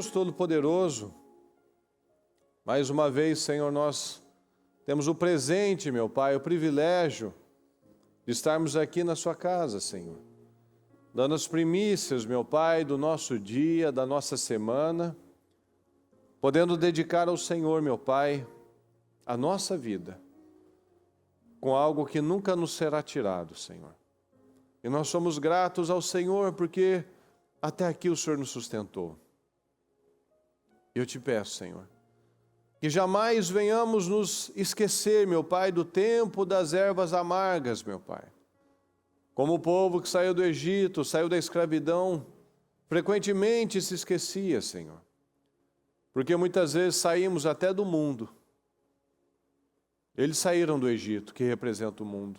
Deus Todo-Poderoso, mais uma vez, Senhor, nós temos o presente, meu Pai, o privilégio de estarmos aqui na sua casa, Senhor, dando as primícias, meu Pai, do nosso dia, da nossa semana, podendo dedicar ao Senhor, meu Pai, a nossa vida, com algo que nunca nos será tirado, Senhor. E nós somos gratos ao Senhor porque até aqui o Senhor nos sustentou. Eu te peço, Senhor, que jamais venhamos nos esquecer, meu Pai, do tempo das ervas amargas, meu Pai. Como o povo que saiu do Egito, saiu da escravidão, frequentemente se esquecia, Senhor. Porque muitas vezes saímos até do mundo. Eles saíram do Egito, que representa o mundo.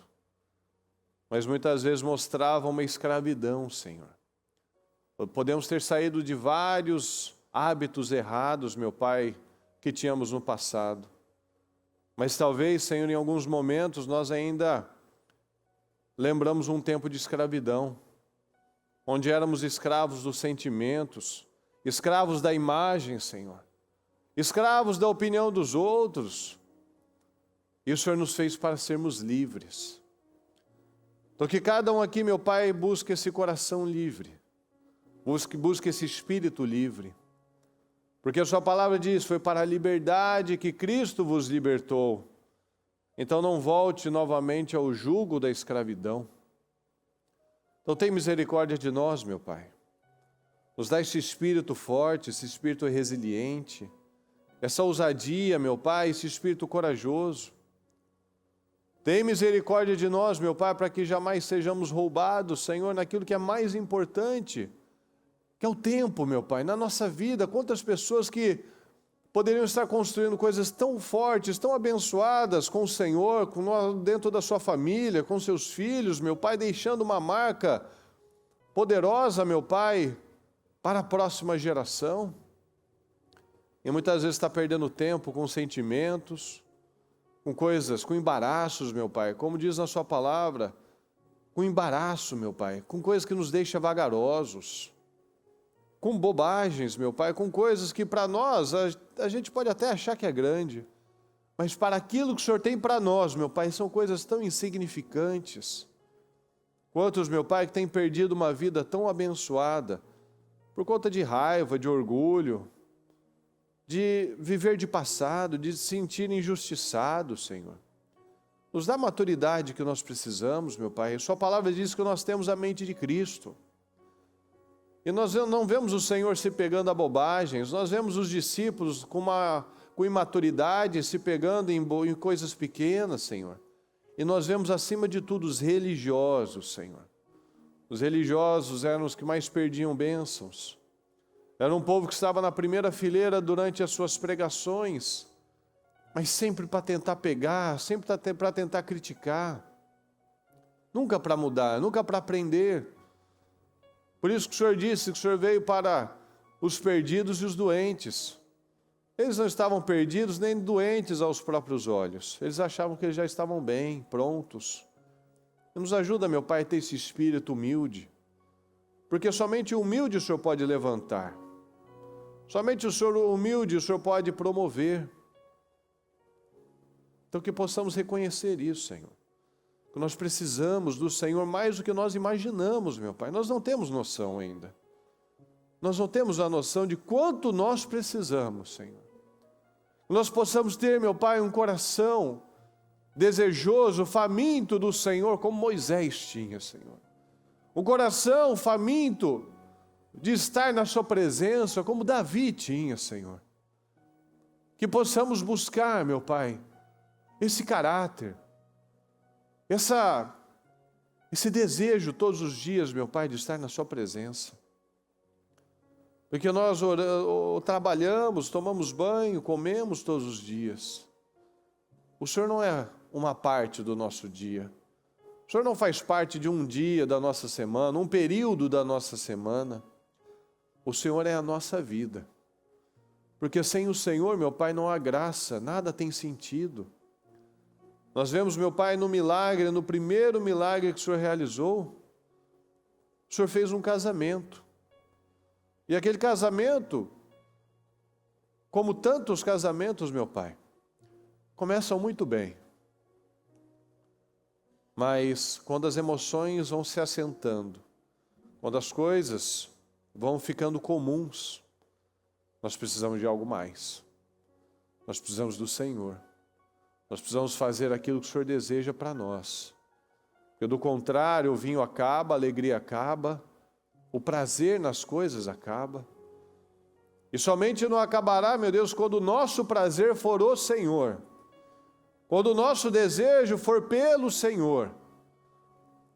Mas muitas vezes mostravam uma escravidão, Senhor. Podemos ter saído de vários hábitos errados, meu Pai, que tínhamos no passado. Mas talvez, Senhor, em alguns momentos nós ainda lembramos um tempo de escravidão, onde éramos escravos dos sentimentos, escravos da imagem, Senhor, escravos da opinião dos outros. E o Senhor nos fez para sermos livres. Então que cada um aqui, meu Pai, busque esse coração livre, busque esse espírito livre. Porque a sua palavra diz, foi para a liberdade que Cristo vos libertou. Então não volte novamente ao jugo da escravidão. Então tem misericórdia de nós, meu Pai. Nos dá esse espírito forte, esse espírito resiliente, essa ousadia, meu Pai, esse espírito corajoso. Tem misericórdia de nós, meu Pai, para que jamais sejamos roubados, Senhor, naquilo que é mais importante, que é o tempo, meu Pai, na nossa vida. Quantas pessoas que poderiam estar construindo coisas tão fortes, tão abençoadas com o Senhor, dentro da sua família, com seus filhos, meu Pai, deixando uma marca poderosa, meu Pai, para a próxima geração. E muitas vezes está perdendo tempo com sentimentos, com coisas, com embaraços, meu Pai, como diz na sua palavra, com embaraço, meu Pai, com coisas que nos deixam vagarosos, com bobagens, meu Pai, com coisas que para nós a gente pode até achar que é grande, mas para aquilo que o Senhor tem para nós, meu Pai, são coisas tão insignificantes. Quantos, meu Pai, que têm perdido uma vida tão abençoada por conta de raiva, de orgulho, de viver de passado, de se sentir injustiçado, Senhor. Nos dá a maturidade que nós precisamos, meu Pai. A sua palavra diz que nós temos a mente de Cristo. E nós não vemos o Senhor se pegando a bobagens, nós vemos os discípulos com imaturidade se pegando em coisas pequenas, Senhor. E nós vemos acima de tudo os religiosos, Senhor. Os religiosos eram os que mais perdiam bênçãos. Era um povo que estava na primeira fileira durante as suas pregações, mas sempre para tentar pegar, sempre para tentar criticar. Nunca para mudar, nunca para aprender. Por isso que o Senhor disse que o Senhor veio para os perdidos e os doentes. Eles não estavam perdidos nem doentes aos próprios olhos. Eles achavam que eles já estavam bem, prontos. E nos ajuda, meu Pai, a ter esse espírito humilde. Porque somente o humilde o Senhor pode levantar. Somente o Senhor humilde o Senhor pode promover. Então que possamos reconhecer isso, Senhor. Que nós precisamos do Senhor mais do que nós imaginamos, meu Pai. Nós não temos noção ainda. Nós não temos a noção de quanto nós precisamos, Senhor. Que nós possamos ter, meu Pai, um coração desejoso, faminto do Senhor, como Moisés tinha, Senhor. Um coração faminto de estar na sua presença, como Davi tinha, Senhor. Que possamos buscar, meu Pai, esse caráter, esse desejo todos os dias, meu Pai, de estar na sua presença. Porque nós trabalhamos, tomamos banho, comemos todos os dias. O Senhor não é uma parte do nosso dia. O Senhor não faz parte de um dia da nossa semana, um período da nossa semana. O Senhor é a nossa vida. Porque sem o Senhor, meu Pai, não há graça, nada tem sentido. Nós vemos, meu Pai, no milagre, no primeiro milagre que o Senhor realizou, o Senhor fez um casamento. E aquele casamento como tantos casamentos, meu Pai, começam muito bem. Mas quando as emoções vão se assentando, quando as coisas vão ficando comuns, nós precisamos de algo mais. Nós precisamos do Senhor. Nós precisamos fazer aquilo que o Senhor deseja para nós. Porque do contrário, o vinho acaba, a alegria acaba, o prazer nas coisas acaba. E somente não acabará, meu Deus, quando o nosso prazer for o Senhor. Quando o nosso desejo for pelo Senhor.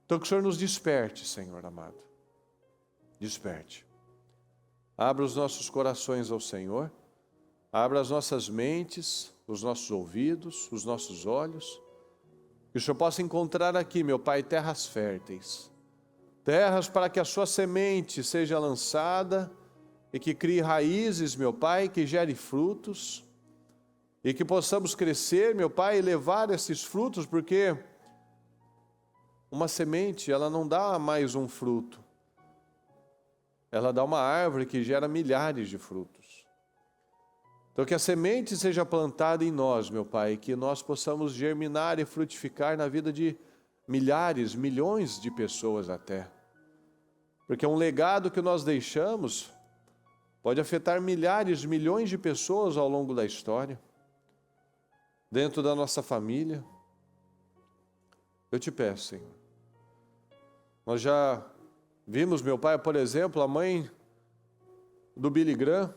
Então que o Senhor nos desperte, Senhor amado. Desperte. Abra os nossos corações ao Senhor. Abra as nossas mentes, os nossos ouvidos, os nossos olhos. Que o Senhor possa encontrar aqui, meu Pai, terras férteis. Terras para que a sua semente seja lançada e que crie raízes, meu Pai, que gere frutos. E que possamos crescer, meu Pai, e levar esses frutos, porque uma semente, ela não dá mais um fruto. Ela dá uma árvore que gera milhares de frutos. Então que a semente seja plantada em nós, meu Pai, que nós possamos germinar e frutificar na vida de milhares, milhões de pessoas até. Porque um legado que nós deixamos pode afetar milhares, milhões de pessoas ao longo da história. Dentro da nossa família. Eu te peço, Senhor. Nós já vimos, meu Pai, por exemplo, a mãe do Billy Graham,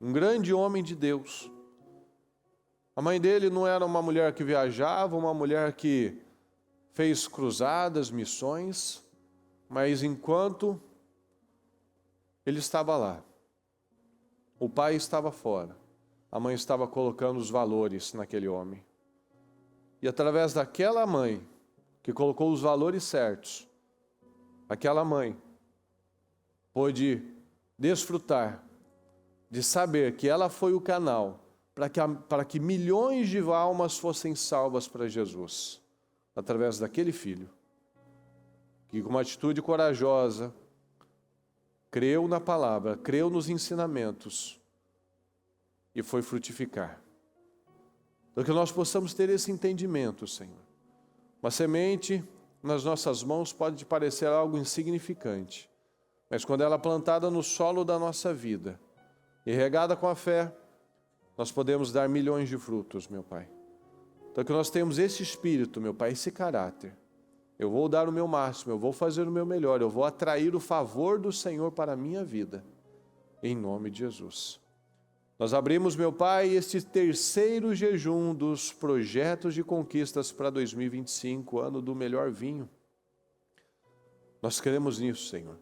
um grande homem de Deus. A mãe dele não era uma mulher que viajava, uma mulher que fez cruzadas, missões, mas enquanto ele estava lá, o pai estava fora, a mãe estava colocando os valores naquele homem. E através daquela mãe, que colocou os valores certos, aquela mãe pôde desfrutar de saber que ela foi o canal para que milhões de almas fossem salvas para Jesus, através daquele filho, que com uma atitude corajosa, creu na palavra, creu nos ensinamentos e foi frutificar. Então que nós possamos ter esse entendimento, Senhor. Uma semente nas nossas mãos pode parecer algo insignificante, mas quando ela é plantada no solo da nossa vida e regada com a fé, nós podemos dar milhões de frutos, meu Pai. Então que nós tenhamos esse espírito, meu Pai, esse caráter. Eu vou dar o meu máximo, eu vou fazer o meu melhor, eu vou atrair o favor do Senhor para a minha vida, em nome de Jesus. Nós abrimos, meu Pai, este terceiro jejum dos projetos de conquistas para 2025, ano do melhor vinho. Nós queremos nisso, Senhor.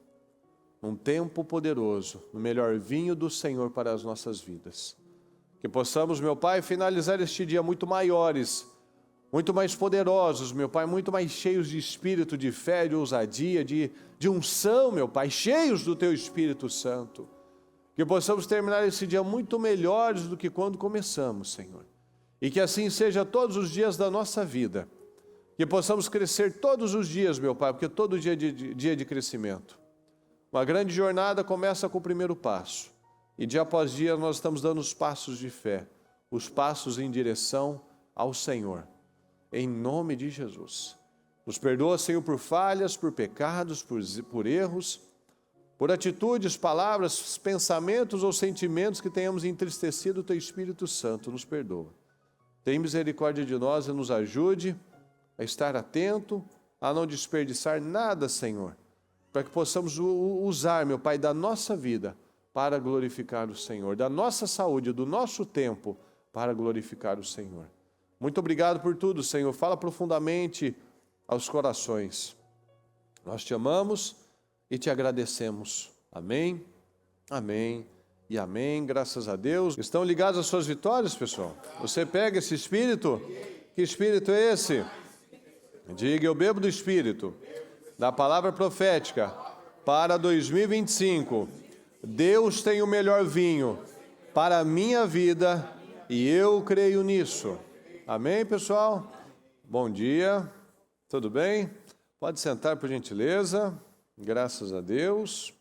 Um tempo poderoso, no melhor vinho do Senhor para as nossas vidas. Que possamos, meu Pai, finalizar este dia muito maiores, muito mais poderosos, meu Pai, muito mais cheios de espírito, de fé, de ousadia, de unção, meu Pai, cheios do Teu Espírito Santo. Que possamos terminar esse dia muito melhores do que quando começamos, Senhor. E que assim seja todos os dias da nossa vida. Que possamos crescer todos os dias, meu Pai, porque todo dia é dia de crescimento. Uma grande jornada começa com o primeiro passo. E dia após dia nós estamos dando os passos de fé, os passos em direção ao Senhor. Em nome de Jesus. Nos perdoa, Senhor, por falhas, por pecados, por erros, por atitudes, palavras, pensamentos ou sentimentos que tenhamos entristecido o Teu Espírito Santo. Nos perdoa. Tem misericórdia de nós e nos ajude a estar atento, a não desperdiçar nada, Senhor, para que possamos usar, meu Pai, da nossa vida para glorificar o Senhor, da nossa saúde, do nosso tempo para glorificar o Senhor. Muito obrigado por tudo, Senhor. Fala profundamente aos corações. Nós te amamos e te agradecemos. Amém, amém e amém. Graças a Deus. Estão ligados às suas vitórias, pessoal? Você pega esse espírito? Que espírito é esse? Diga, eu bebo do espírito da palavra profética para 2025. Deus tem o melhor vinho para a minha vida e eu creio nisso. Amém, pessoal? Bom dia, tudo bem? Pode sentar, por gentileza. Graças a Deus.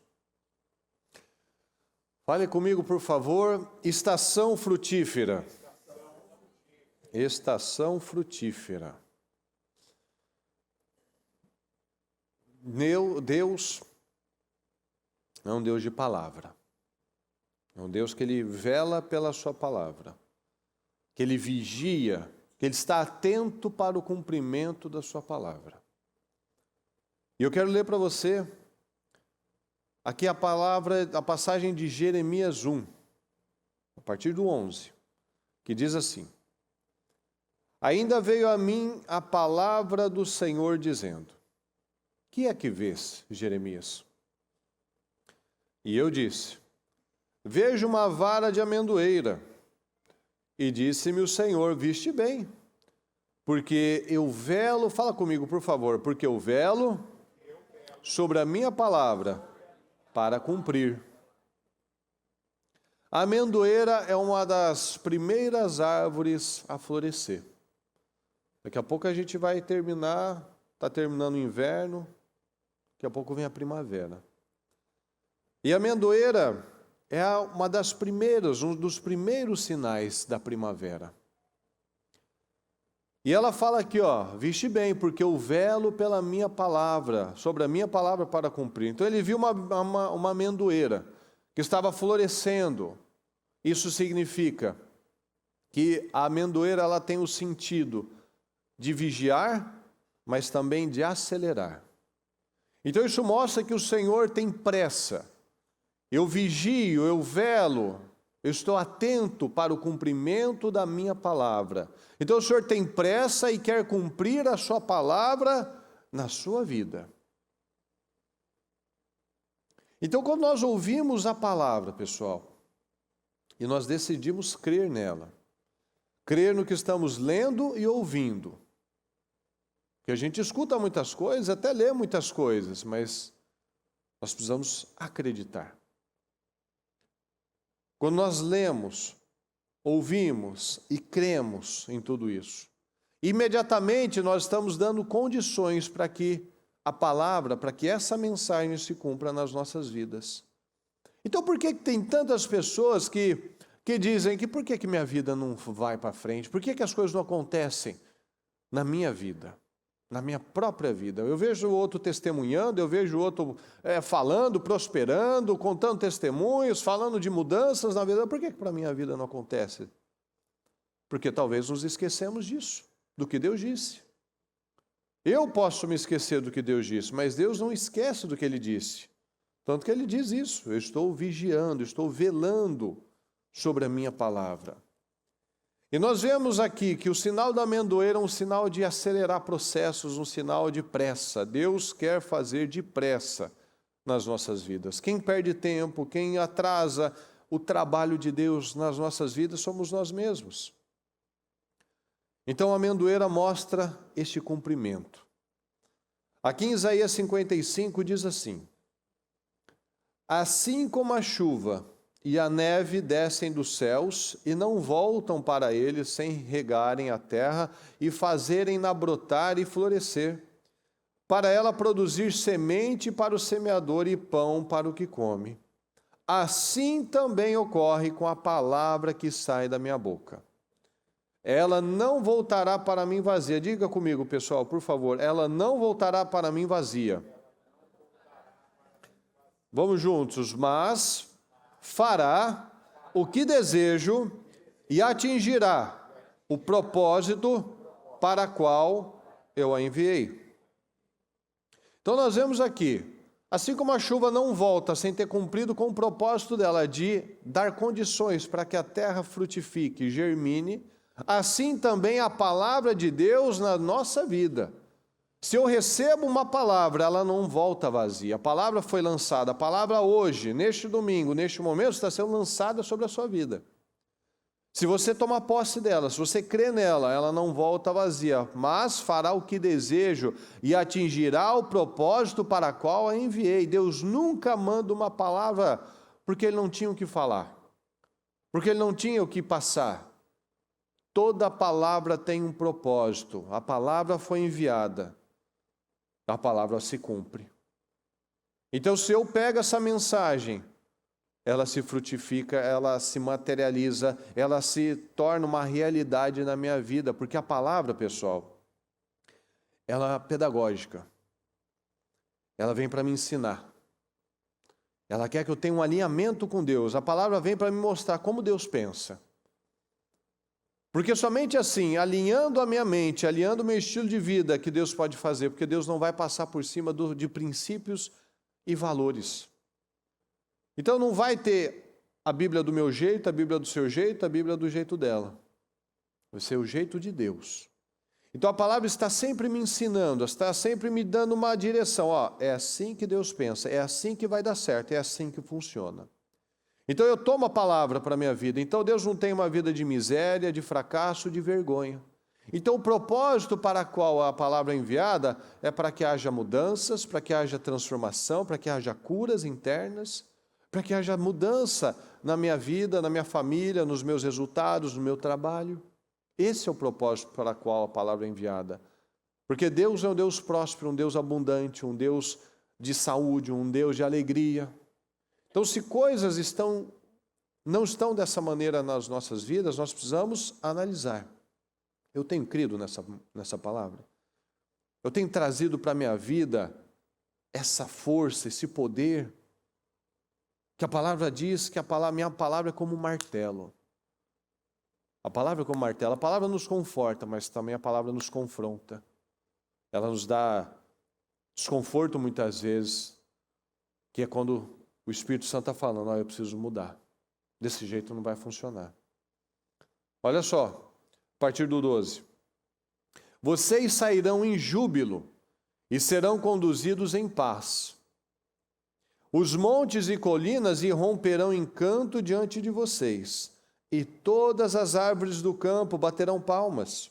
Fale comigo, por favor. Estação frutífera. Estação frutífera. Deus é um Deus de palavra. É um Deus que Ele vela pela sua palavra. Que Ele vigia, que Ele está atento para o cumprimento da sua palavra. E eu quero ler para você aqui a passagem de Jeremias 1, a partir do 11, que diz assim: Ainda veio a mim a palavra do Senhor dizendo: Que é que vês, Jeremias? E eu disse: Vejo uma vara de amendoeira. E disse-me o Senhor: Viste bem, porque eu velo, fala comigo por favor, porque eu velo sobre a minha palavra para cumprir. A amendoeira é uma das primeiras árvores a florescer. Daqui a pouco a gente vai terminar, está terminando o inverno, daqui a pouco vem a primavera. E a amendoeira é uma das primeiras, um dos primeiros sinais da primavera. E ela fala aqui, viste bem, porque eu velo pela minha palavra, sobre a minha palavra para cumprir. Então ele viu uma amendoeira que estava florescendo. Isso significa que a amendoeira ela tem o sentido de vigiar, mas também de acelerar. Então isso mostra que o Senhor tem pressa. Eu vigio, eu velo, eu estou atento para o cumprimento da minha palavra. Então o Senhor tem pressa e quer cumprir a sua palavra na sua vida. Então quando nós ouvimos a palavra, pessoal, e nós decidimos crer nela, crer no que estamos lendo e ouvindo, que a gente escuta muitas coisas, até lê muitas coisas, mas nós precisamos acreditar. Quando nós lemos, ouvimos e cremos em tudo isso, imediatamente nós estamos dando condições para que a palavra, para que essa mensagem se cumpra nas nossas vidas. Então por que tem tantas pessoas que dizem que por que minha vida não vai para frente? Por que as coisas não acontecem na minha vida? Na minha própria vida. Eu vejo o outro testemunhando, eu vejo o outro falando, prosperando, contando testemunhos, falando de mudanças na vida. Por que para a minha vida não acontece? Porque talvez nos esquecemos disso, do que Deus disse. Eu posso me esquecer do que Deus disse, mas Deus não esquece do que Ele disse. Tanto que Ele diz isso: eu estou vigiando, estou velando sobre a minha palavra. E nós vemos aqui que o sinal da amendoeira é um sinal de acelerar processos, um sinal de pressa. Deus quer fazer depressa nas nossas vidas. Quem perde tempo, quem atrasa o trabalho de Deus nas nossas vidas somos nós mesmos. Então a amendoeira mostra este cumprimento. Aqui em Isaías 55 diz assim: Assim como a chuva e a neve descem dos céus e não voltam para eles sem regarem a terra e fazerem-na brotar e florescer, para ela produzir semente para o semeador e pão para o que come. Assim também ocorre com a palavra que sai da minha boca. Ela não voltará para mim vazia. Diga comigo, pessoal, por favor. Ela não voltará para mim vazia. Vamos juntos. Mas fará o que desejo e atingirá o propósito para qual eu a enviei. Então nós vemos aqui, assim como a chuva não volta sem ter cumprido com o propósito dela de dar condições para que a terra frutifique e germine, assim também a palavra de Deus na nossa vida. Se eu recebo uma palavra, ela não volta vazia. A palavra foi lançada, a palavra hoje, neste domingo, neste momento, está sendo lançada sobre a sua vida. Se você tomar posse dela, se você crê nela, ela não volta vazia, mas fará o que desejo e atingirá o propósito para o qual a enviei. Deus nunca manda uma palavra porque Ele não tinha o que falar, porque Ele não tinha o que passar. Toda palavra tem um propósito, a palavra foi enviada. A palavra se cumpre. Então, se eu pego essa mensagem ela se frutifica, ela se materializa, ela se torna uma realidade na minha vida, porque a palavra, pessoal, ela é pedagógica. Ela vem para me ensinar. Ela quer que eu tenha um alinhamento com Deus. A palavra vem para me mostrar como Deus pensa. Porque somente assim, alinhando a minha mente, alinhando o meu estilo de vida, que Deus pode fazer, porque Deus não vai passar por cima de princípios e valores. Então não vai ter a Bíblia do meu jeito, a Bíblia do seu jeito, a Bíblia do jeito dela. Vai ser o jeito de Deus. Então a palavra está sempre me ensinando, está sempre me dando uma direção. É assim que Deus pensa, é assim que vai dar certo, é assim que funciona. Então eu tomo a palavra para a minha vida. Então Deus não tem uma vida de miséria, de fracasso, de vergonha. Então o propósito para o qual a palavra é enviada é para que haja mudanças, para que haja transformação, para que haja curas internas, para que haja mudança na minha vida, na minha família, nos meus resultados, no meu trabalho. Esse é o propósito para o qual a palavra é enviada. Porque Deus é um Deus próspero, um Deus abundante, um Deus de saúde, um Deus de alegria. Então, se coisas não estão dessa maneira nas nossas vidas, nós precisamos analisar. Eu tenho crido nessa palavra? Eu tenho trazido para a minha vida essa força, esse poder, que a palavra diz que minha palavra é como um martelo. A palavra é como um martelo. A palavra nos conforta, mas também a palavra nos confronta. Ela nos dá desconforto muitas vezes, que é quando o Espírito Santo está falando, eu preciso mudar. Desse jeito não vai funcionar. Olha só, a partir do 12. Vocês sairão em júbilo e serão conduzidos em paz. Os montes e colinas irromperão em canto diante de vocês, e todas as árvores do campo baterão palmas.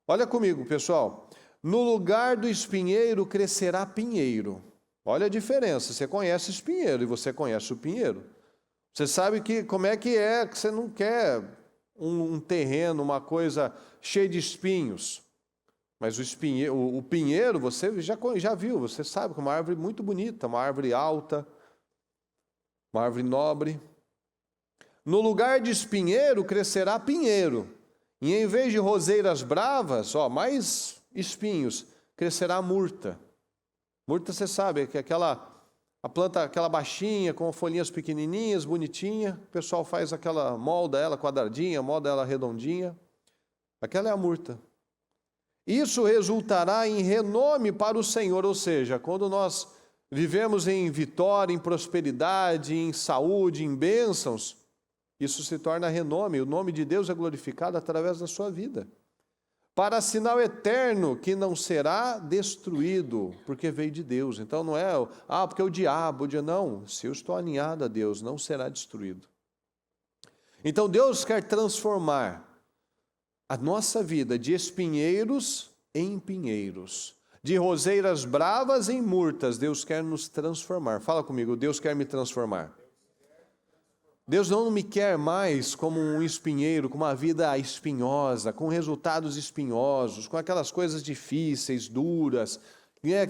Olha comigo, pessoal. No lugar do espinheiro crescerá pinheiro. Olha a diferença. Você conhece o espinheiro e você conhece o pinheiro. Você sabe como é que você não quer um terreno, uma coisa cheia de espinhos. Mas o pinheiro, você já viu, você sabe que é uma árvore muito bonita, uma árvore alta, uma árvore nobre. No lugar de espinheiro crescerá pinheiro, e em vez de roseiras bravas, mais espinhos, crescerá murta. Murta, você sabe, que é a planta, aquela baixinha, com folhinhas pequenininhas, bonitinha, o pessoal faz molda ela quadradinha, molda ela redondinha. Aquela é a murta. Isso resultará em renome para o Senhor, ou seja, quando nós vivemos em vitória, em prosperidade, em saúde, em bênçãos, isso se torna renome, o nome de Deus é glorificado através da sua vida. Para sinal eterno que não será destruído, porque veio de Deus. Então não é, porque o diabo, não, se eu estou alinhado a Deus, não será destruído. Então Deus quer transformar a nossa vida de espinheiros em pinheiros, de roseiras bravas em murtas. Deus quer nos transformar. Fala comigo, Deus quer me transformar. Deus não me quer mais como um espinheiro, com uma vida espinhosa, com resultados espinhosos, com aquelas coisas difíceis, duras,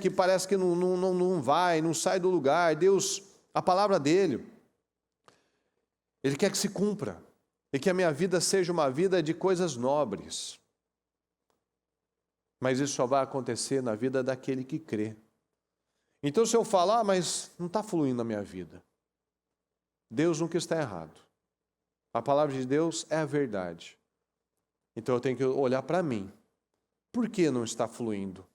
que parece que não sai do lugar. Deus, a palavra dele, Ele quer que se cumpra, e que a minha vida seja uma vida de coisas nobres. Mas isso só vai acontecer na vida daquele que crê. Então se eu falar, mas não está fluindo na minha vida, Deus nunca está errado. A palavra de Deus é a verdade. Então eu tenho que olhar para mim. Por que não está fluindo?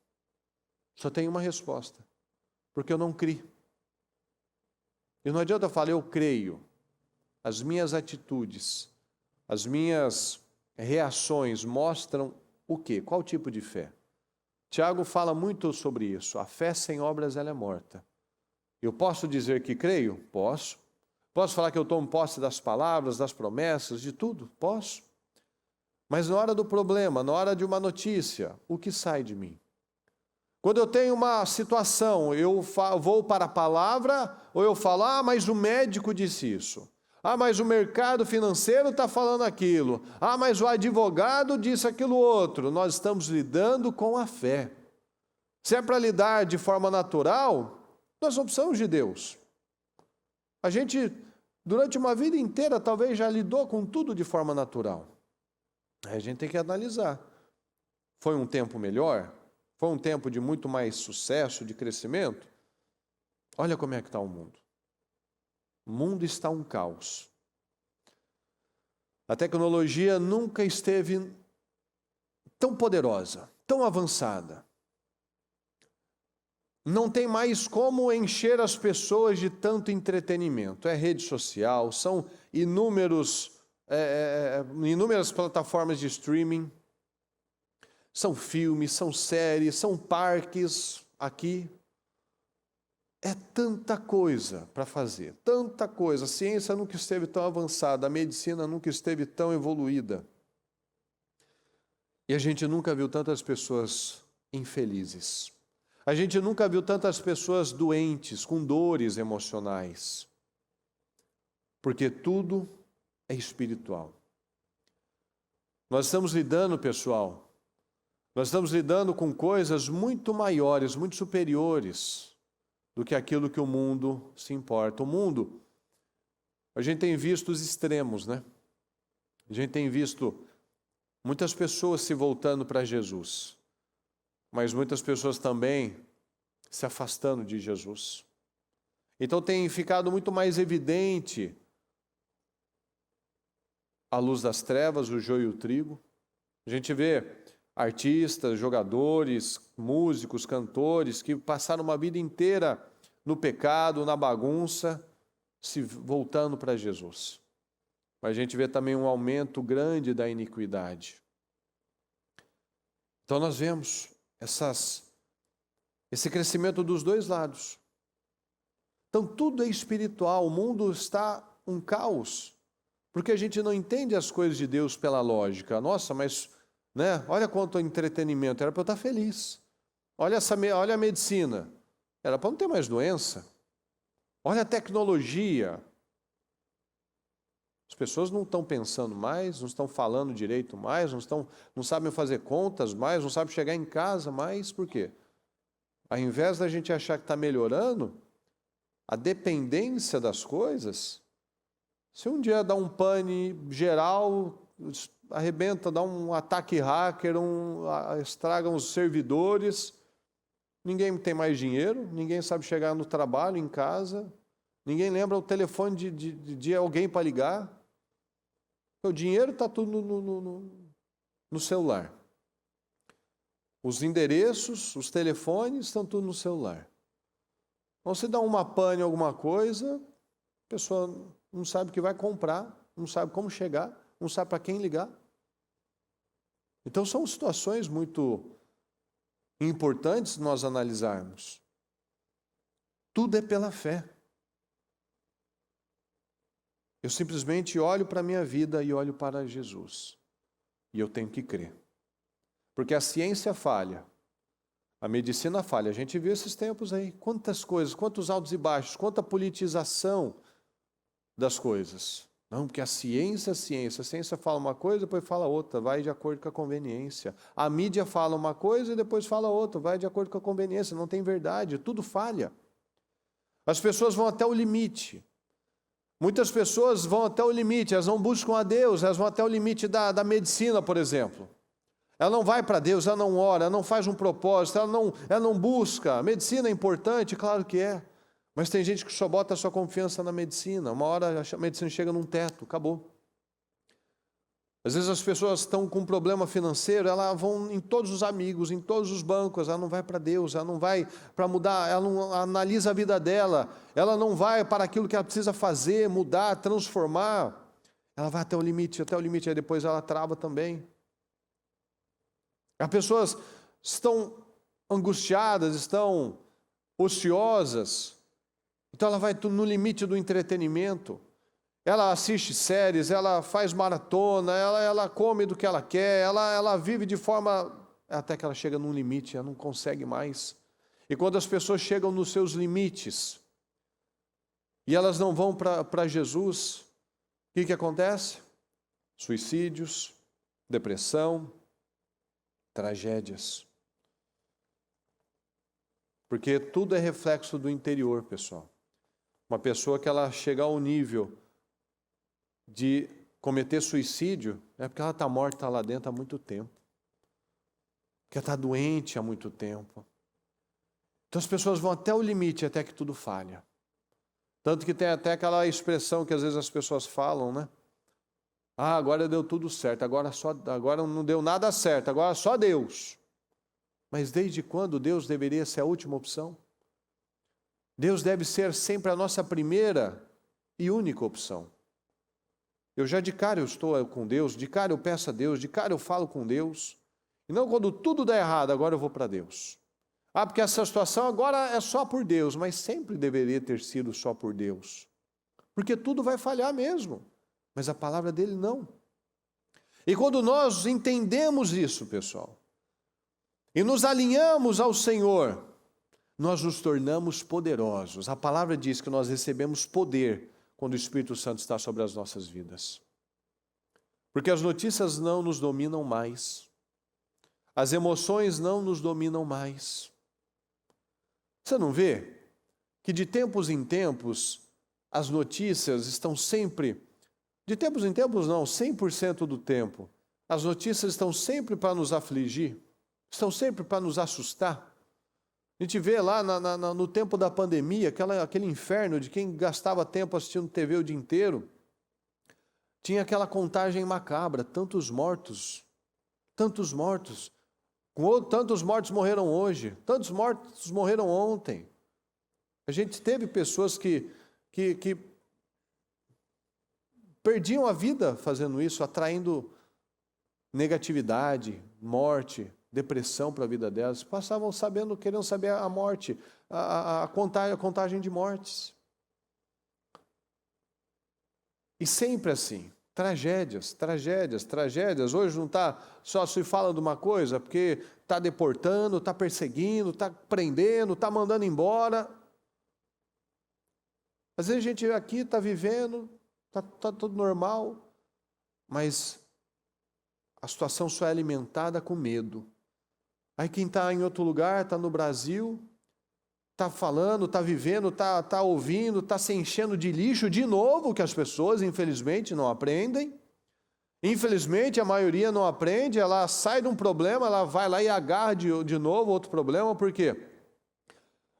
Só tem uma resposta. Porque eu não criei. E não adianta eu falar, eu creio. As minhas atitudes, as minhas reações mostram o quê? Qual tipo de fé? Tiago fala muito sobre isso. A fé sem obras, ela é morta. Eu posso dizer que creio? Posso. Posso falar que eu tomo posse das palavras, das promessas, de tudo? Posso. Mas na hora do problema, na hora de uma notícia, o que sai de mim? Quando eu tenho uma situação, eu vou para a palavra, ou eu falo, mas o médico disse isso. Mas o mercado financeiro está falando aquilo. Mas o advogado disse aquilo outro. Nós estamos lidando com a fé. Se é para lidar de forma natural, nós não precisamos de Deus. A gente durante uma vida inteira, talvez já lidou com tudo de forma natural. Aí a gente tem que analisar. Foi um tempo melhor? Foi um tempo de muito mais sucesso, de crescimento? Olha como é que está o mundo. O mundo está um caos. A tecnologia nunca esteve tão poderosa, tão avançada. Não tem mais como encher as pessoas de tanto entretenimento. É rede social, são inúmeras plataformas de streaming, são filmes, são séries, são parques aqui. É tanta coisa para fazer, tanta coisa. A ciência nunca esteve tão avançada, a medicina nunca esteve tão evoluída. E a gente nunca viu tantas pessoas infelizes. A gente nunca viu tantas pessoas doentes, com dores emocionais. Porque tudo é espiritual. Nós estamos lidando, pessoal, nós estamos lidando com coisas muito maiores, muito superiores do que aquilo que o mundo se importa. O mundo, a gente tem visto os extremos, né? A gente tem visto muitas pessoas se voltando para Jesus, mas muitas pessoas também se afastando de Jesus. Então tem ficado muito mais evidente a luz das trevas, o joio e o trigo. A gente vê artistas, jogadores, músicos, cantores que passaram uma vida inteira no pecado, na bagunça, se voltando para Jesus. Mas a gente vê também um aumento grande da iniquidade. Então nós vemos esse crescimento dos dois lados. Então tudo é espiritual, o mundo está um caos, porque a gente não entende as coisas de Deus pela lógica. Nossa, mas olha quanto entretenimento, era para eu estar feliz. Olha a medicina, era para não ter mais doença. Olha a tecnologia. As pessoas não estão pensando mais, não estão falando direito mais, não sabem fazer contas mais, não sabem chegar em casa mais. Por quê? Ao invés da gente achar que está melhorando, a dependência das coisas, se um dia dá um pane geral, arrebenta, dá um ataque hacker, estragam os servidores, ninguém tem mais dinheiro, ninguém sabe chegar no trabalho, em casa, ninguém lembra o telefone de alguém para ligar. O dinheiro está tudo no celular. Os endereços, os telefones estão tudo no celular. Então, se dá uma pane, alguma coisa, a pessoa não sabe o que vai comprar, não sabe como chegar, não sabe para quem ligar. Então, são situações muito importantes nós analisarmos. Tudo é pela fé. Eu simplesmente olho para a minha vida e olho para Jesus. E eu tenho que crer. Porque a ciência falha, a medicina falha. A gente viu esses tempos aí, quantas coisas, quantos altos e baixos, quanta politização das coisas. Não, porque a ciência fala uma coisa, depois fala outra, vai de acordo com a conveniência. A mídia fala uma coisa e depois fala outra, vai de acordo com a conveniência. Não tem verdade, tudo falha. As pessoas vão até o limite. Muitas pessoas vão até o limite, elas não buscam a Deus, elas vão até o limite da medicina, por exemplo. Ela não vai para Deus, ela não ora, ela não faz um propósito, ela não busca. A medicina é importante, claro que é. Mas tem gente que só bota a sua confiança na medicina. Uma hora a medicina chega num teto, acabou. Às vezes as pessoas estão com um problema financeiro, elas vão em todos os amigos, em todos os bancos, ela não vai para Deus, ela não vai para mudar, ela não analisa a vida dela, ela não vai para aquilo que ela precisa fazer, mudar, transformar. Ela vai até o limite, aí depois ela trava também. As pessoas estão angustiadas, estão ociosas, então ela vai no limite do entretenimento. Ela assiste séries, ela faz maratona, ela come do que ela quer, ela vive de forma... Até que ela chega num limite, ela não consegue mais. E quando as pessoas chegam nos seus limites, e elas não vão para Jesus, o que acontece? Suicídios, depressão, tragédias. Porque tudo é reflexo do interior, pessoal. Uma pessoa que ela chega ao nível de cometer suicídio, é porque ela está morta lá dentro há muito tempo. Porque ela está doente há muito tempo. Então as pessoas vão até o limite, até que tudo falha. Tanto que tem até aquela expressão que às vezes as pessoas falam, né? Ah, agora deu tudo certo, agora não deu nada certo, agora só Deus. Mas desde quando Deus deveria ser a última opção? Deus deve ser sempre a nossa primeira e única opção. Eu já de cara eu estou com Deus, de cara eu peço a Deus, de cara eu falo com Deus. E não quando tudo dá errado, agora eu vou para Deus. Ah, porque essa situação agora é só por Deus, mas sempre deveria ter sido só por Deus. Porque tudo vai falhar mesmo, mas a palavra dele não. E quando nós entendemos isso, pessoal, e nos alinhamos ao Senhor, nós nos tornamos poderosos. A palavra diz que nós recebemos poder quando o Espírito Santo está sobre as nossas vidas. Porque as notícias não nos dominam mais. As emoções não nos dominam mais. Você não vê que de tempos em tempos as notícias estão sempre, de tempos em tempos não, 100% do tempo, as notícias estão sempre para nos afligir, estão sempre para nos assustar. A gente vê lá no tempo da pandemia, aquele inferno de quem gastava tempo assistindo TV o dia inteiro, tinha aquela contagem macabra, tantos mortos, tantos mortos morreram hoje, tantos mortos morreram ontem. A gente teve pessoas que perdiam a vida fazendo isso, atraindo negatividade, morte, depressão para a vida delas. Passavam querendo saber a morte, a contagem de mortes. E sempre assim. Tragédias, tragédias, tragédias. Hoje não está só se fala de uma coisa, porque está deportando, está perseguindo, está prendendo, está mandando embora. Às vezes a gente aqui está vivendo, está tudo normal, mas a situação só é alimentada com medo. Aí quem está em outro lugar, está no Brasil, está falando, está vivendo, está ouvindo, está se enchendo de lixo de novo, que as pessoas, infelizmente, não aprendem. Infelizmente, a maioria não aprende, ela sai de um problema, ela vai lá e agarra de novo outro problema. Por quê?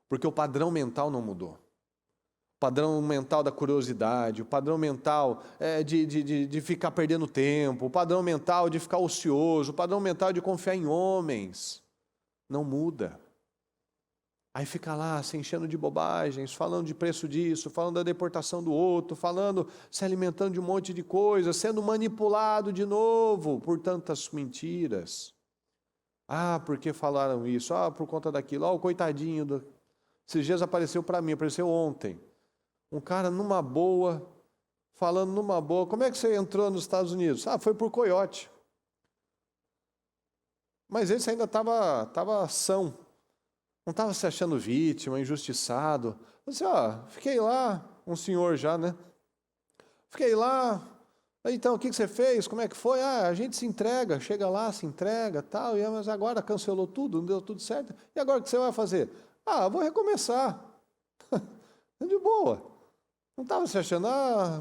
Porque o padrão mental não mudou. O padrão mental da curiosidade, o padrão mental de ficar perdendo tempo, o padrão mental de ficar ocioso, o padrão mental de confiar em homens, não muda. Aí fica lá se enchendo de bobagens, falando de preço disso, falando da deportação do outro, se alimentando de um monte de coisa, sendo manipulado de novo por tantas mentiras. Ah, porque falaram isso? Ah, por conta daquilo. Ah, o coitadinho. Esses dias apareceu ontem. Um cara numa boa, falando numa boa. Como é que você entrou nos Estados Unidos? Ah, foi por coiote. Mas esse ainda estava são. Não estava se achando vítima, injustiçado. Você, fiquei lá, um senhor já, né? Fiquei lá, então o que você fez? Como é que foi? Ah, a gente se entrega, chega lá, se entrega, tal, mas agora cancelou tudo, não deu tudo certo. E agora o que você vai fazer? Ah, vou recomeçar. De boa. Não estava se achando,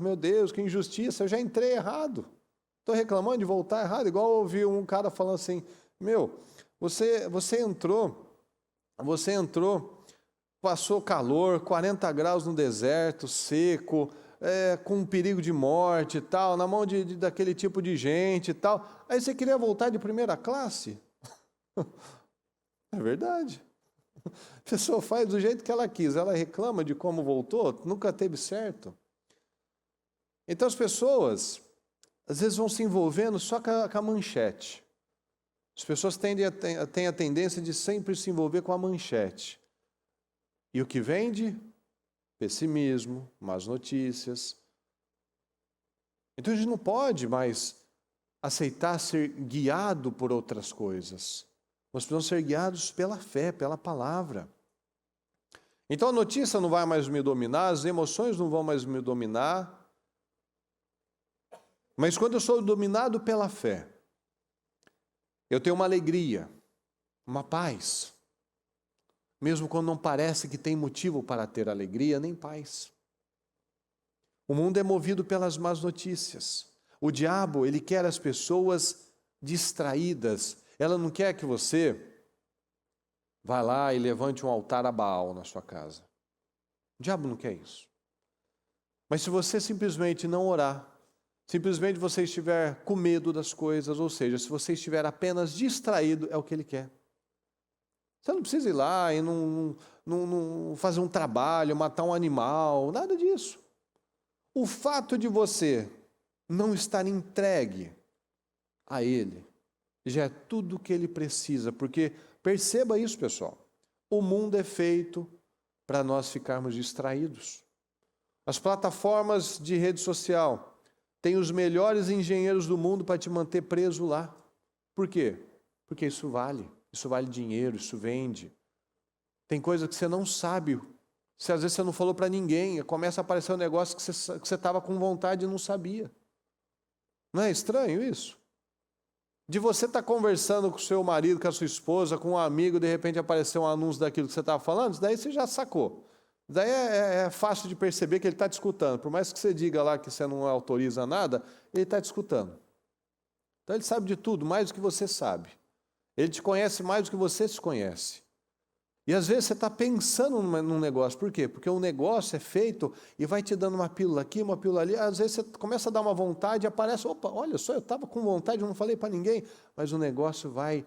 meu Deus, que injustiça, eu já entrei errado. Estou reclamando de voltar errado, igual eu ouvi um cara falando assim, você entrou, passou calor, 40 graus no deserto, seco, com um perigo de morte e tal, na mão daquele tipo de gente e tal. Aí você queria voltar de primeira classe? É verdade. A pessoa faz do jeito que ela quis, ela reclama de como voltou, nunca teve certo. Então as pessoas, às vezes, vão se envolvendo só com a manchete. As pessoas têm a tendência de sempre se envolver com a manchete. E o que vende? Pessimismo, más notícias. Então a gente não pode mais aceitar ser guiado por outras coisas. Nós precisamos ser guiados pela fé, pela palavra. Então a notícia não vai mais me dominar, as emoções não vão mais me dominar. Mas quando eu sou dominado pela fé, eu tenho uma alegria, uma paz. Mesmo quando não parece que tem motivo para ter alegria nem paz. O mundo é movido pelas más notícias. O diabo, ele quer as pessoas distraídas. Ela não quer que você vá lá e levante um altar a Baal na sua casa. O diabo não quer isso. Mas se você simplesmente não orar, simplesmente você estiver com medo das coisas, ou seja, se você estiver apenas distraído, é o que ele quer. Você não precisa ir lá e não fazer um trabalho, matar um animal, nada disso. O fato de você não estar entregue a ele já é tudo o que ele precisa, porque perceba isso, pessoal. O mundo é feito para nós ficarmos distraídos. As plataformas de rede social têm os melhores engenheiros do mundo para te manter preso lá. Por quê? Porque isso vale dinheiro, isso vende. Tem coisa que você não sabe. Se às vezes você não falou para ninguém, começa a aparecer um negócio que você estava com vontade e não sabia. Não é estranho isso? De você estar conversando com o seu marido, com a sua esposa, com um amigo, de repente apareceu um anúncio daquilo que você estava falando, isso daí você já sacou. Daí é fácil de perceber que ele está te escutando. Por mais que você diga lá que você não autoriza nada, ele está te escutando. Então ele sabe de tudo, mais do que você sabe. Ele te conhece mais do que você se conhece. E às vezes você está pensando num negócio. Por quê? Porque o negócio é feito e vai te dando uma pílula aqui, uma pílula ali. Às vezes você começa a dar uma vontade e aparece, opa, olha só, eu estava com vontade, eu não falei para ninguém. Mas o negócio vai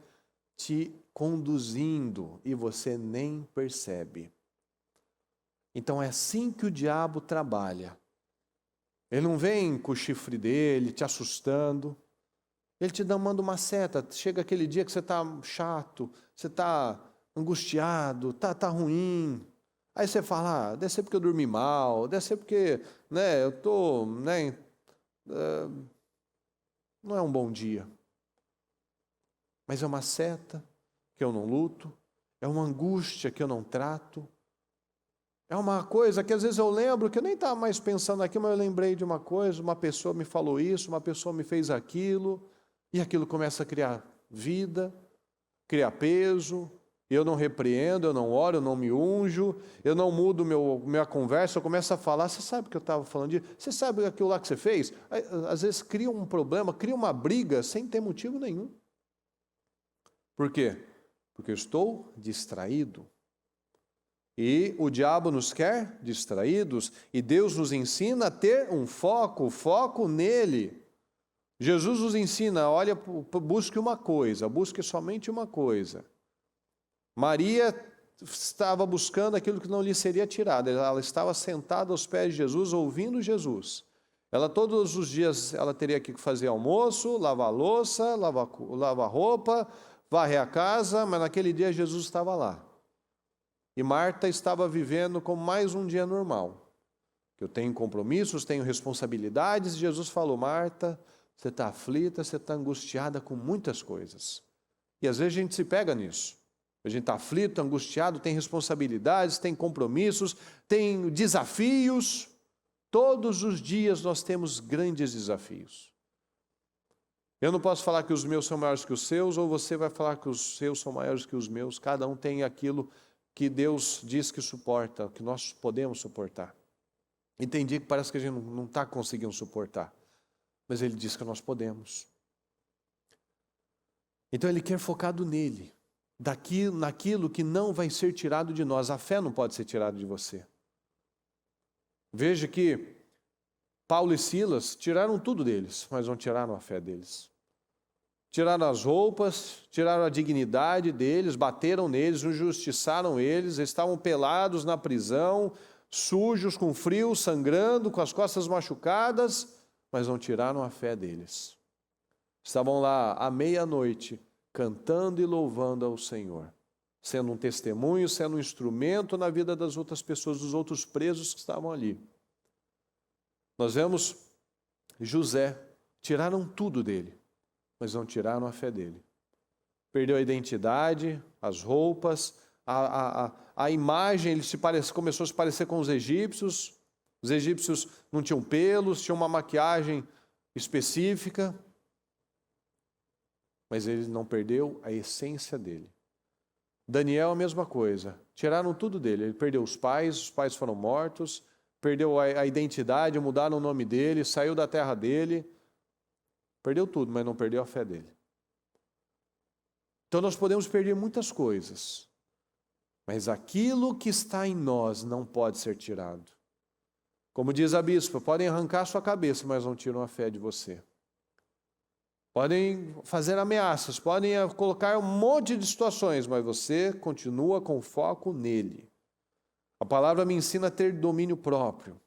te conduzindo e você nem percebe. Então é assim que o diabo trabalha. Ele não vem com o chifre dele, te assustando. Ele te manda uma seta. Chega aquele dia que você está chato, você está angustiado, tá ruim. Aí você fala, deve ser porque eu dormi mal, deve ser porque eu estou, não é um bom dia. Mas é uma seta que eu não luto, é uma angústia que eu não trato. É uma coisa que às vezes eu lembro, que eu nem estava mais pensando aqui, mas eu lembrei de uma coisa, uma pessoa me falou isso, uma pessoa me fez aquilo, e aquilo começa a criar vida, criar peso, eu não repreendo, eu não oro, eu não me unjo, eu não mudo minha conversa, eu começo a falar, você sabe o que eu estava falando disso? Você sabe aquilo lá que você fez? Aí, às vezes cria um problema, cria uma briga sem ter motivo nenhum. Por quê? Porque eu estou distraído. E o diabo nos quer distraídos, e Deus nos ensina a ter um foco nele. Jesus nos ensina, olha, busque uma coisa, busque somente uma coisa. Maria estava buscando aquilo que não lhe seria tirado, ela estava sentada aos pés de Jesus, ouvindo Jesus. Ela todos os dias ela teria que fazer almoço, lavar louça, lavar roupa, varrer a casa, mas naquele dia Jesus estava lá. E Marta estava vivendo como mais um dia normal. Eu tenho compromissos, tenho responsabilidades. E Jesus falou, Marta, você está aflita, você está angustiada com muitas coisas. E às vezes a gente se pega nisso. A gente está aflito, angustiado, tem responsabilidades, tem compromissos, tem desafios. Todos os dias nós temos grandes desafios. Eu não posso falar que os meus são maiores que os seus, ou você vai falar que os seus são maiores que os meus. Cada um tem aquilo que Deus diz que suporta, que nós podemos suportar. E tem dia que parece que a gente não está conseguindo suportar. Mas Ele diz que nós podemos. Então Ele quer focado nele. Naquilo que não vai ser tirado de nós. A fé não pode ser tirada de você. Veja que Paulo e Silas tiraram tudo deles, mas não tiraram a fé deles. Tiraram as roupas, tiraram a dignidade deles, bateram neles, injustiçaram eles, estavam pelados na prisão, sujos, com frio, sangrando, com as costas machucadas, mas não tiraram a fé deles. Estavam lá à meia-noite, cantando e louvando ao Senhor, sendo um testemunho, sendo um instrumento na vida das outras pessoas, dos outros presos que estavam ali. Nós vemos José, tiraram tudo dele, mas não tiraram a fé dele. Perdeu a identidade, as roupas, a imagem, ele começou a se parecer com os egípcios. Os egípcios não tinham pelos, tinham uma maquiagem específica, mas ele não perdeu a essência dele. Daniel, a mesma coisa. Tiraram tudo dele. Ele perdeu os pais foram mortos, perdeu a identidade, mudaram o nome dele, saiu da terra dele, perdeu tudo, mas não perdeu a fé dele. Então nós podemos perder muitas coisas, mas aquilo que está em nós não pode ser tirado. Como diz a bispa, podem arrancar sua cabeça, mas não tiram a fé de você. Podem fazer ameaças, podem colocar um monte de situações, mas você continua com foco nele. A palavra me ensina a ter domínio próprio.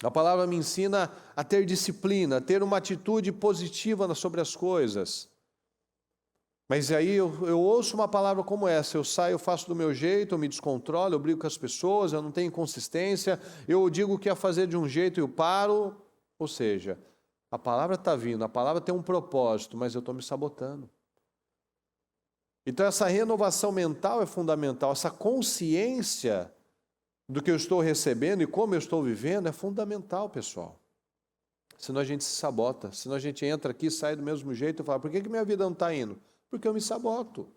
A palavra me ensina a ter disciplina, a ter uma atitude positiva sobre as coisas. Mas aí eu ouço uma palavra como essa, eu saio, eu faço do meu jeito, eu me descontrolo, eu brigo com as pessoas, eu não tenho consistência, eu digo que ia fazer de um jeito e eu paro. Ou seja, a palavra está vindo, a palavra tem um propósito, mas eu estou me sabotando. Então essa renovação mental é fundamental, essa consciência do que eu estou recebendo e como eu estou vivendo é fundamental, pessoal. Senão a gente se sabota, senão a gente entra aqui e sai do mesmo jeito e fala, por que minha vida não está indo? Porque eu me saboto.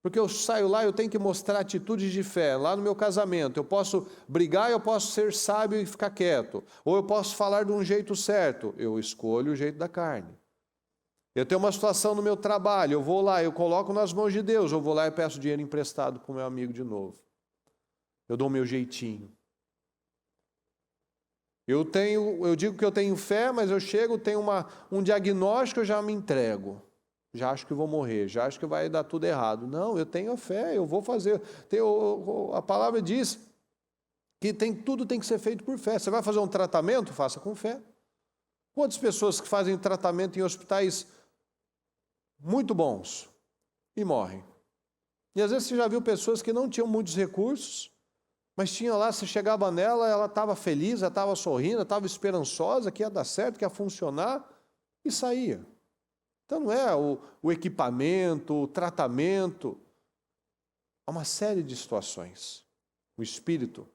Porque eu saio lá, eu tenho que mostrar atitudes de fé. Lá no meu casamento, eu posso brigar, eu posso ser sábio e ficar quieto. Ou eu posso falar de um jeito certo. Eu escolho o jeito da carne. Eu tenho uma situação no meu trabalho, eu vou lá, eu coloco nas mãos de Deus. Eu vou lá e peço dinheiro emprestado para o meu amigo de novo. Eu dou o meu jeitinho. Eu digo que eu tenho fé, mas eu chego, tenho um diagnóstico, eu já me entrego. Já acho que vou morrer, já acho que vai dar tudo errado. Não, eu tenho a fé, eu vou fazer. A palavra diz que tudo tem que ser feito por fé. Você vai fazer um tratamento? Faça com fé. Quantas pessoas que fazem tratamento em hospitais muito bons e morrem? E às vezes você já viu pessoas que não tinham muitos recursos, mas tinha lá, você chegava nela, ela estava feliz, ela estava sorrindo, estava esperançosa, que ia dar certo, que ia funcionar, e saía. Então não é o equipamento, o tratamento, há uma série de situações. Um espírito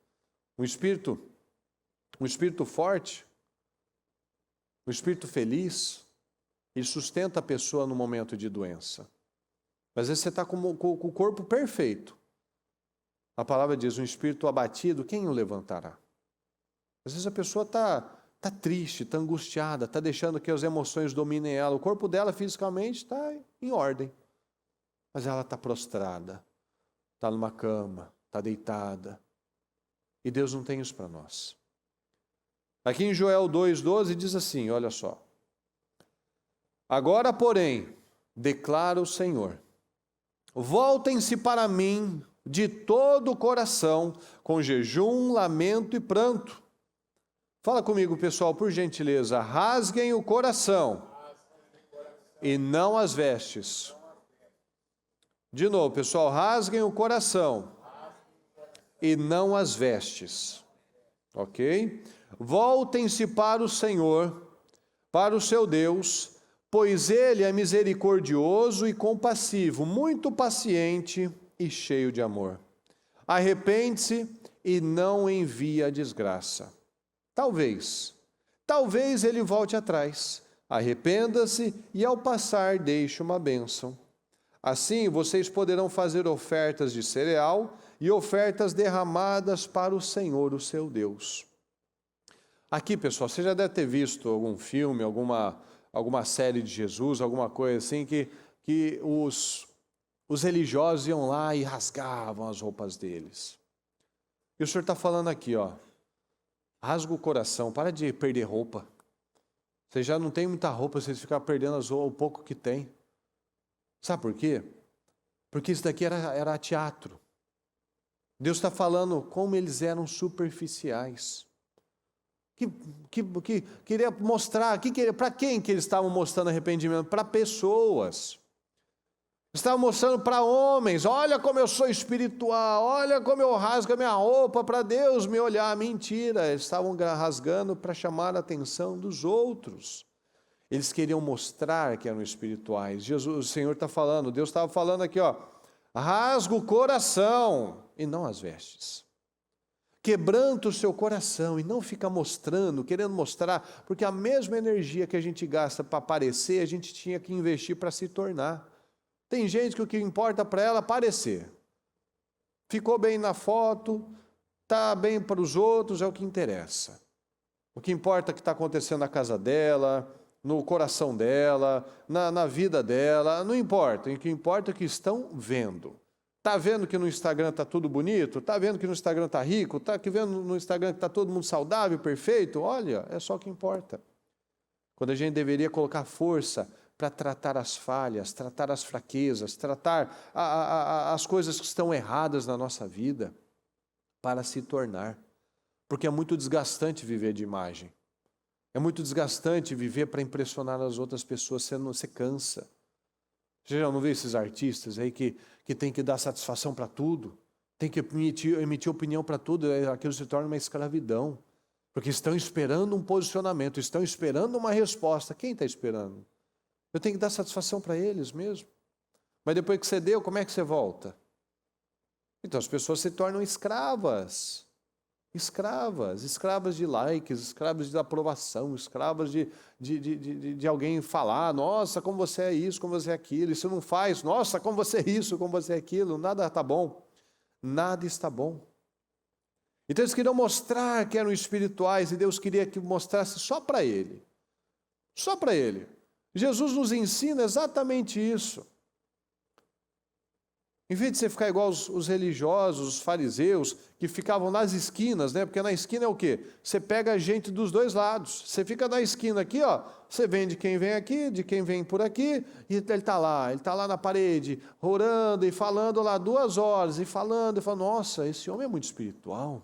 forte, um espírito feliz, ele sustenta a pessoa no momento de doença. Às vezes você está com o corpo perfeito. A palavra diz, um espírito abatido, quem o levantará? Às vezes a pessoa está triste, está angustiada, está deixando que as emoções dominem ela. O corpo dela fisicamente está em ordem, mas ela está prostrada, está numa cama, está deitada. E Deus não tem isso para nós. Aqui em Joel 2,12 diz assim, olha só. Agora, porém, declara o Senhor, voltem-se para mim de todo o coração, com jejum, lamento e pranto. Fala comigo, pessoal, por gentileza. Rasguem o coração e não as vestes. De novo, pessoal, rasguem o coração e não as vestes. Ok? Voltem-se para o Senhor, para o seu Deus, pois Ele é misericordioso e compassivo, muito paciente e cheio de amor. Arrepende-se e não envia a desgraça. Talvez ele volte atrás, arrependa-se e ao passar deixe uma bênção. Assim vocês poderão fazer ofertas de cereal e ofertas derramadas para o Senhor, o seu Deus. Aqui, pessoal, você já deve ter visto algum filme, alguma série de Jesus, alguma coisa assim, que os religiosos iam lá e rasgavam as roupas deles. E o Senhor está falando aqui, ó. Rasga o coração, para de perder roupa. Você já não tem muita roupa, você fica perdendo o pouco que tem. Sabe por quê? Porque isso daqui era teatro. Deus está falando como eles eram superficiais. Que queria mostrar, para quem que eles estavam mostrando arrependimento? Para pessoas. Estavam mostrando para homens, olha como eu sou espiritual, olha como eu rasgo a minha roupa para Deus me olhar. Mentira, eles estavam rasgando para chamar a atenção dos outros. Eles queriam mostrar que eram espirituais. O Senhor está falando, Deus estava falando aqui, ó, rasga o coração e não as vestes. Quebranta o seu coração e não fica mostrando, querendo mostrar, porque a mesma energia que a gente gasta para aparecer, a gente tinha que investir para se tornar. Tem gente que o que importa para ela é aparecer. Ficou bem na foto, Está bem para os outros é o que interessa. O que importa é o que está acontecendo na casa dela, no coração dela, na vida dela, não importa. O que importa é o que estão vendo. Está vendo que no Instagram está tudo bonito? Está vendo que no Instagram está rico? Está vendo no Instagram que está todo mundo saudável, perfeito? Olha, é só o que importa. Quando a gente deveria colocar força para tratar as falhas, tratar as fraquezas, tratar as coisas que estão erradas na nossa vida, para se tornar. Porque é muito desgastante viver de imagem. É muito desgastante viver para impressionar as outras pessoas, você cansa. Você já não vê esses artistas aí que tem que dar satisfação para tudo? Tem que emitir opinião para tudo, aquilo se torna uma escravidão. Porque estão esperando um posicionamento, estão esperando uma resposta. Quem está esperando? Eu tenho que dar satisfação para eles mesmo. Mas depois que você deu, como é que você volta? Então as pessoas se tornam escravas. Escravas de likes, escravas de aprovação, escravas de alguém falar, nossa, como você é isso, como você é aquilo, isso não faz, nossa, como você é isso, como você é aquilo, nada está bom, nada está bom. Então eles queriam mostrar que eram espirituais e Deus queria que mostrasse só para ele. Só para ele. Jesus nos ensina exatamente isso. Em vez de você ficar igual os religiosos, os fariseus, que ficavam nas esquinas, né? Porque na esquina é o quê? Você pega a gente dos dois lados. Você fica na esquina aqui, ó, você vem de quem vem aqui, de quem vem por aqui, e ele está lá na parede, orando e falando lá 2 horas, e falando, nossa, esse homem é muito espiritual.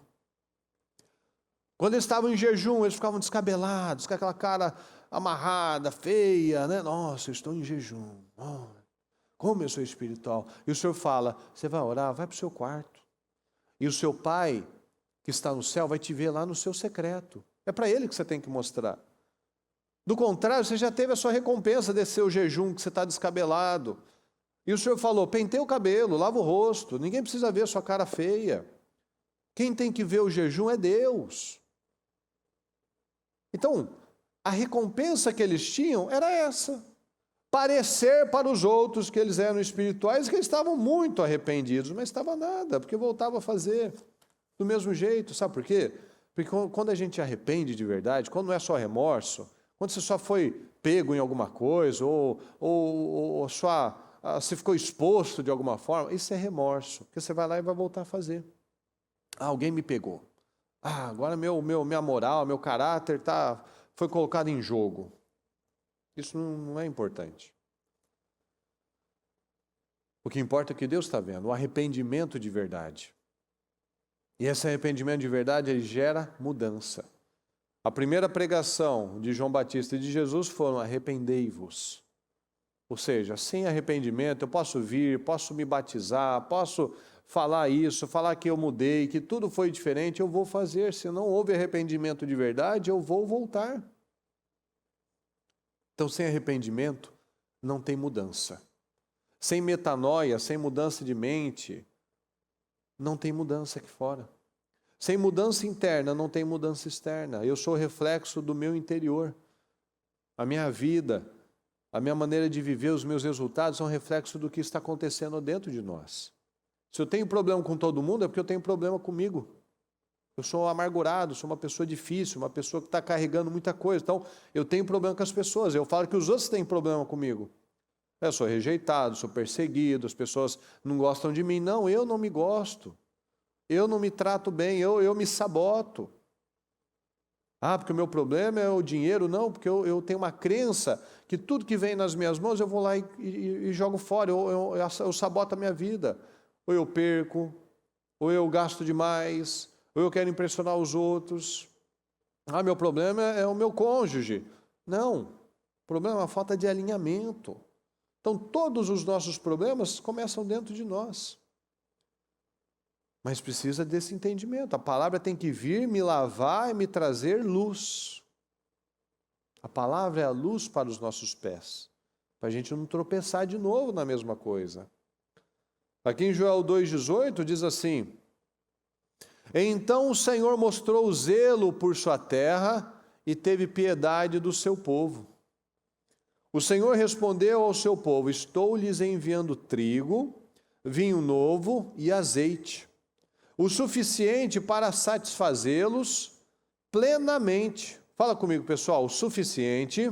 Quando eles estavam em jejum, eles ficavam descabelados, com aquela cara amarrada, feia, né? Nossa, eu estou em jejum. Oh, como eu sou espiritual. E o Senhor fala, você vai orar, vai para o seu quarto. E o seu Pai, que está no céu, vai te ver lá no seu secreto. É para Ele que você tem que mostrar. Do contrário, você já teve a sua recompensa desse seu jejum, que você está descabelado. E o Senhor falou, penteia o cabelo, lava o rosto, ninguém precisa ver a sua cara feia. Quem tem que ver o jejum é Deus. Então, a recompensa que eles tinham era essa. Parecer para os outros que eles eram espirituais, que eles estavam muito arrependidos, mas estava nada, porque voltava a fazer do mesmo jeito. Sabe por quê? Porque quando a gente arrepende de verdade, quando não é só remorso, quando você só foi pego em alguma coisa, ou só você ficou exposto de alguma forma, isso é remorso, porque você vai lá e vai voltar a fazer. Ah, alguém me pegou. Ah, agora minha moral, meu caráter foi colocado em jogo. Isso não é importante. O que importa é o que Deus está vendo, o arrependimento de verdade. E esse arrependimento de verdade, ele gera mudança. A primeira pregação de João Batista e de Jesus foram arrependei-vos. Ou seja, sem arrependimento eu posso vir, posso me batizar, posso falar isso, falar que eu mudei, que tudo foi diferente, eu vou fazer. Se não houve arrependimento de verdade, eu vou voltar. Então, sem arrependimento, não tem mudança. Sem metanoia, sem mudança de mente, não tem mudança aqui fora. Sem mudança interna, não tem mudança externa. Eu sou reflexo do meu interior. A minha vida, a minha maneira de viver, os meus resultados são reflexo do que está acontecendo dentro de nós. Se eu tenho problema com todo mundo, é porque eu tenho problema comigo. Eu sou amargurado, sou uma pessoa difícil, uma pessoa que está carregando muita coisa. Então, eu tenho problema com as pessoas. Eu falo que os outros têm problema comigo. Eu sou rejeitado, sou perseguido, as pessoas não gostam de mim. Não, eu não me gosto. Eu não me trato bem, eu me saboto. Ah, porque o meu problema é o dinheiro? Não, porque eu tenho uma crença que tudo que vem nas minhas mãos eu vou lá e jogo fora, eu saboto a minha vida. Ou eu perco, ou eu gasto demais, ou eu quero impressionar os outros. Ah, meu problema é o meu cônjuge. Não, o problema é a falta de alinhamento. Então, todos os nossos problemas começam dentro de nós. Mas precisa desse entendimento. A palavra tem que vir, me lavar e me trazer luz. A palavra é a luz para os nossos pés, para a gente não tropeçar de novo na mesma coisa. Aqui em Joel 2,18 diz assim: então o Senhor mostrou zelo por sua terra e teve piedade do seu povo. O Senhor respondeu ao seu povo: estou lhes enviando trigo, vinho novo e azeite. o suficiente para satisfazê-los plenamente. Fala comigo, pessoal, o suficiente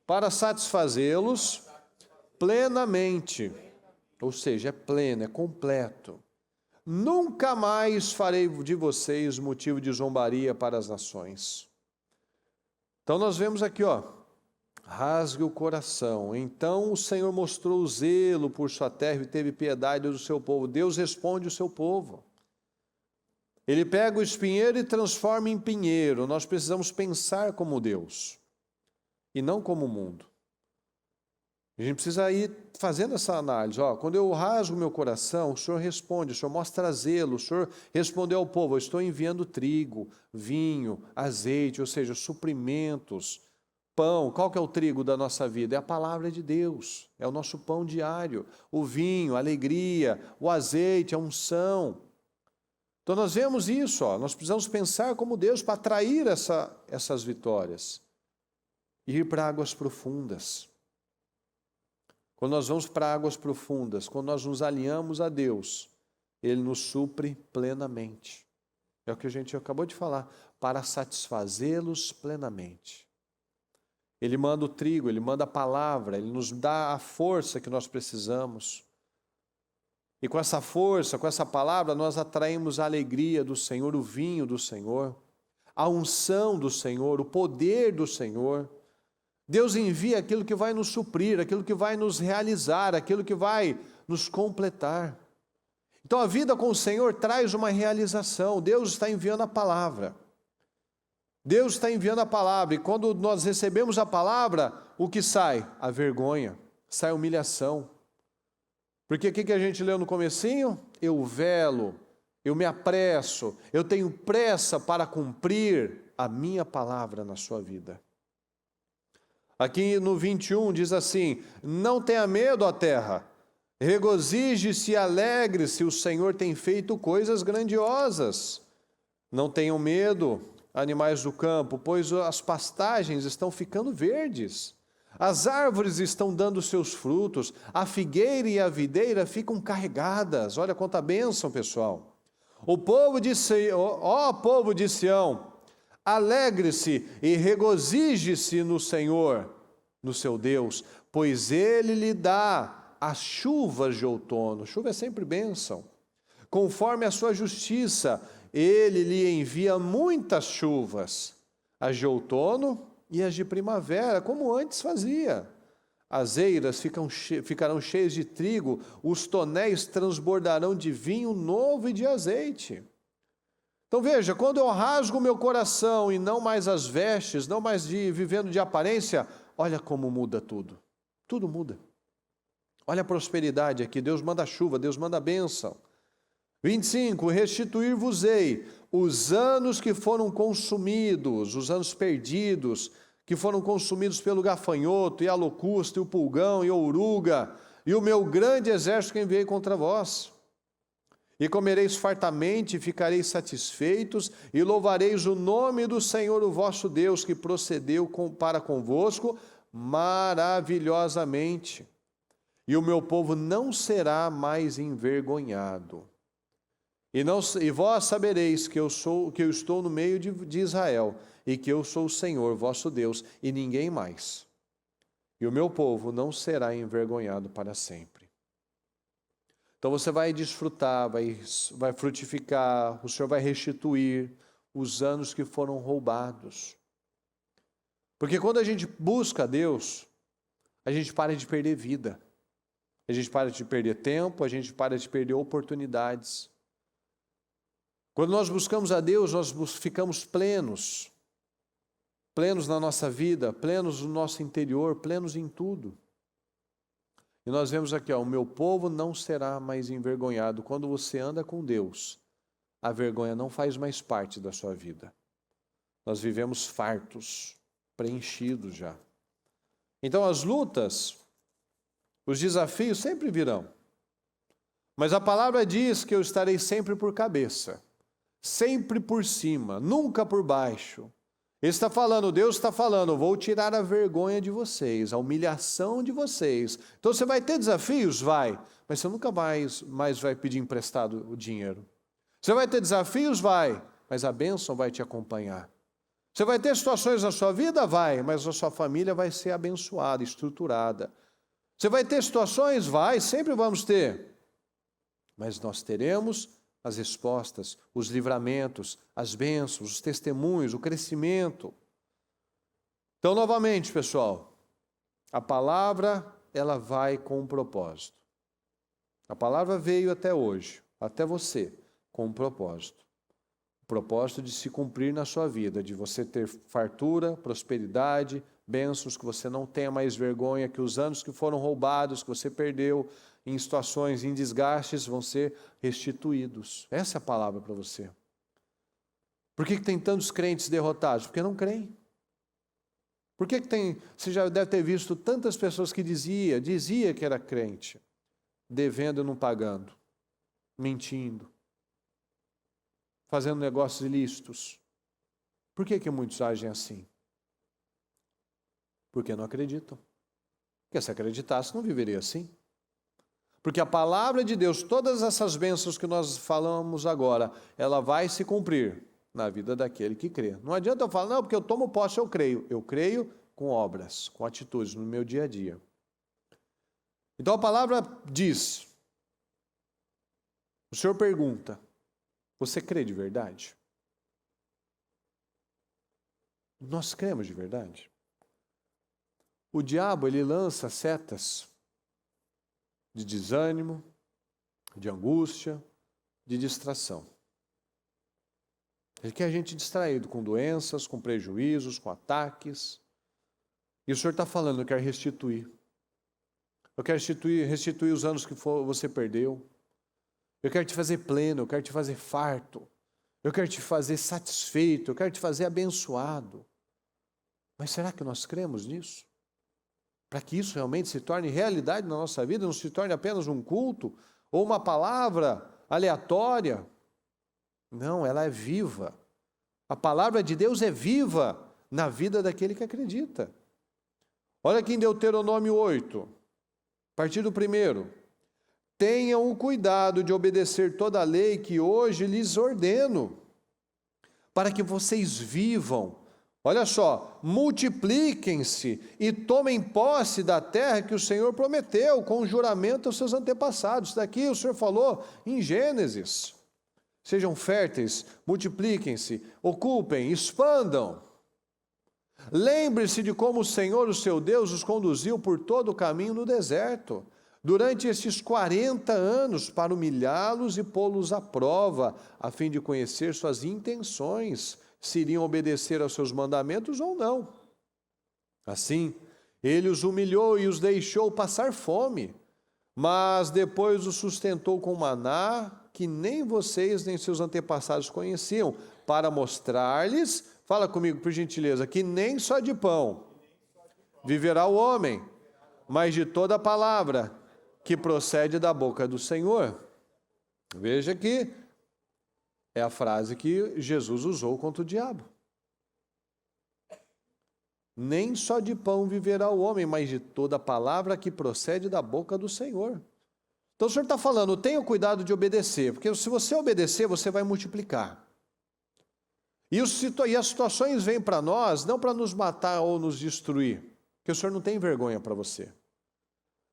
para satisfazê-los plenamente. Ou seja, é pleno, é completo. Nunca mais farei de vocês motivo de zombaria para as nações. Então nós vemos aqui, rasgue o coração. Então o Senhor mostrou zelo por sua terra e teve piedade do seu povo. Deus responde o seu povo. Ele pega o espinheiro e transforma em pinheiro. Nós precisamos pensar como Deus e não como o mundo. A gente precisa ir fazendo essa análise. Quando eu rasgo meu coração, o Senhor responde, o Senhor mostra zelo, o Senhor respondeu ao povo, eu estou enviando trigo, vinho, azeite, ou seja, suprimentos, pão. Qual que é o trigo da nossa vida? É a palavra de Deus, é o nosso pão diário. O vinho, a alegria, o azeite, a unção. Então nós vemos isso, nós precisamos pensar como Deus para atrair essas vitórias. Ir para águas profundas. Quando nós vamos para águas profundas, quando nós nos alinhamos a Deus, Ele nos supre plenamente. É o que a gente acabou de falar, para satisfazê-los plenamente. Ele manda o trigo, Ele manda a palavra, Ele nos dá a força que nós precisamos. E com essa força, com essa palavra, nós atraímos a alegria do Senhor, o vinho do Senhor, a unção do Senhor, o poder do Senhor. Deus envia aquilo que vai nos suprir, aquilo que vai nos realizar, aquilo que vai nos completar. Então a vida com o Senhor traz uma realização. Deus está enviando a palavra. Deus está enviando a palavra. E quando nós recebemos a palavra, o que sai? A vergonha, sai a humilhação. Porque o que a gente leu no comecinho? Eu velo, eu me apresso, eu tenho pressa para cumprir a minha palavra na sua vida. Aqui no 21 diz assim, não tenha medo, ó terra, regozije-se e alegre-se, o Senhor tem feito coisas grandiosas. Não tenham medo, animais do campo, pois as pastagens estão ficando verdes. As árvores estão dando seus frutos, a figueira e a videira ficam carregadas. Olha quanta bênção, pessoal. O povo de Sião, ó povo de Sião, alegre-se e regozije-se no Senhor, no seu Deus, pois Ele lhe dá as chuvas de outono. Chuva é sempre bênção. Conforme a sua justiça, Ele lhe envia muitas chuvas, as de outono e as de primavera, como antes fazia. As eiras ficarão cheias de trigo, os tonéis transbordarão de vinho novo e de azeite. Então veja, quando eu rasgo meu coração e não mais as vestes, não mais vivendo de aparência, olha como muda tudo. Tudo muda. Olha a prosperidade aqui, Deus manda chuva, Deus manda bênção. 25, restituir-vos-ei os anos que foram consumidos, os anos perdidos, que foram consumidos pelo gafanhoto, e a locusta, e o pulgão, e a oruga, e o meu grande exército que enviei contra vós. E comereis fartamente, e ficareis satisfeitos, e louvareis o nome do Senhor, o vosso Deus, que procedeu para convosco maravilhosamente. E o meu povo não será mais envergonhado. E vós sabereis que eu estou no meio de Israel, e que eu sou o Senhor, vosso Deus, e ninguém mais. E o meu povo não será envergonhado para sempre. Então você vai desfrutar, vai frutificar, o Senhor vai restituir os anos que foram roubados. Porque quando a gente busca a Deus, a gente para de perder vida. A gente para de perder tempo, a gente para de perder oportunidades. Quando nós buscamos a Deus, nós ficamos plenos. Plenos na nossa vida, plenos no nosso interior, plenos em tudo. E nós vemos aqui, o meu povo não será mais envergonhado. Quando você anda com Deus, a vergonha não faz mais parte da sua vida. Nós vivemos fartos, preenchidos já. Então as lutas, os desafios sempre virão. Mas a palavra diz que eu estarei sempre por cabeça, sempre por cima, nunca por baixo. Deus está falando, vou tirar a vergonha de vocês, a humilhação de vocês. Então você vai ter desafios? Vai, mas você nunca mais vai pedir emprestado o dinheiro. Você vai ter desafios? Vai, mas a bênção vai te acompanhar. Você vai ter situações na sua vida? Vai, mas a sua família vai ser abençoada, estruturada. Você vai ter situações? Vai, sempre vamos ter. Mas nós teremos as respostas, os livramentos, as bênçãos, os testemunhos, o crescimento. Então, novamente, pessoal, a palavra, ela vai com um propósito. A palavra veio até hoje, até você, com um propósito. O propósito de se cumprir na sua vida, de você ter fartura, prosperidade, bênçãos, que você não tenha mais vergonha, que os anos que foram roubados, que você perdeu em situações, em desgastes, vão ser restituídos. Essa é a palavra para você. Por que tem tantos crentes derrotados? Porque não creem. Por que você já deve ter visto tantas pessoas que dizia que era crente, devendo e não pagando, mentindo, fazendo negócios ilícitos. Por que muitos agem assim? Porque não acreditam. Porque se acreditasse, não viveria assim. Porque a palavra de Deus, todas essas bênçãos que nós falamos agora, ela vai se cumprir na vida daquele que crê. Não adianta eu falar, não, porque eu tomo posse, eu creio. Eu creio com obras, com atitudes no meu dia a dia. Então a palavra diz, o Senhor pergunta, você crê de verdade? Nós cremos de verdade? O diabo, ele lança setas de desânimo, de angústia, de distração. Ele quer a gente distraído com doenças, com prejuízos, com ataques. E o Senhor está falando, eu quero restituir. Eu quero restituir os anos que você perdeu. Eu quero te fazer pleno, eu quero te fazer farto. Eu quero te fazer satisfeito, eu quero te fazer abençoado. Mas será que nós cremos nisso? Para que isso realmente se torne realidade na nossa vida, não se torne apenas um culto ou uma palavra aleatória. Não, ela é viva. A palavra de Deus é viva na vida daquele que acredita. Olha aqui em Deuteronômio 8, a partir do 1. Tenham o cuidado de obedecer toda a lei que hoje lhes ordeno, para que vocês vivam. Olha só, multipliquem-se e tomem posse da terra que o Senhor prometeu com juramento aos seus antepassados. Daqui o Senhor falou em Gênesis. Sejam férteis, multipliquem-se, ocupem, expandam. Lembre-se de como o Senhor, o seu Deus, os conduziu por todo o caminho no deserto, durante esses 40 anos, para humilhá-los e pô-los à prova, a fim de conhecer suas intenções, se iriam obedecer aos seus mandamentos ou não. Assim, ele os humilhou e os deixou passar fome, mas depois os sustentou com maná, que nem vocês nem seus antepassados conheciam, para mostrar-lhes, fala comigo por gentileza, que nem só de pão viverá o homem, mas de toda a palavra que procede da boca do Senhor. Veja que é a frase que Jesus usou contra o diabo. Nem só de pão viverá o homem, mas de toda a palavra que procede da boca do Senhor. Então o Senhor está falando, tenha cuidado de obedecer, porque se você obedecer, você vai multiplicar. E as situações vêm para nós, não para nos matar ou nos destruir, porque o Senhor não tem vergonha para você.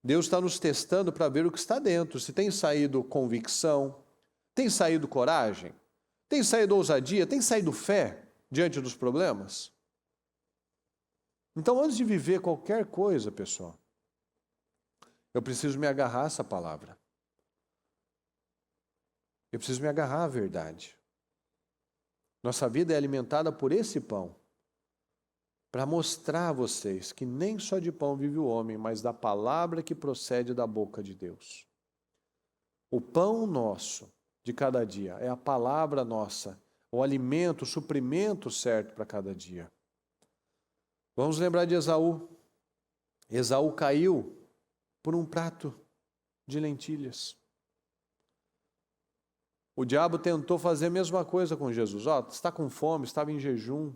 Deus está nos testando para ver o que está dentro, se tem saído convicção, tem saído coragem, tem saído ousadia, tem saído fé diante dos problemas. Então, antes de viver qualquer coisa, pessoal, eu preciso me agarrar a essa palavra. Eu preciso me agarrar à verdade. Nossa vida é alimentada por esse pão, para mostrar a vocês que nem só de pão vive o homem, mas da palavra que procede da boca de Deus. O pão nosso de cada dia é a palavra nossa, o alimento, o suprimento certo para cada dia. Vamos lembrar de Esaú. Esaú caiu por um prato de lentilhas. O diabo tentou fazer a mesma coisa com Jesus. Está com fome, estava em jejum.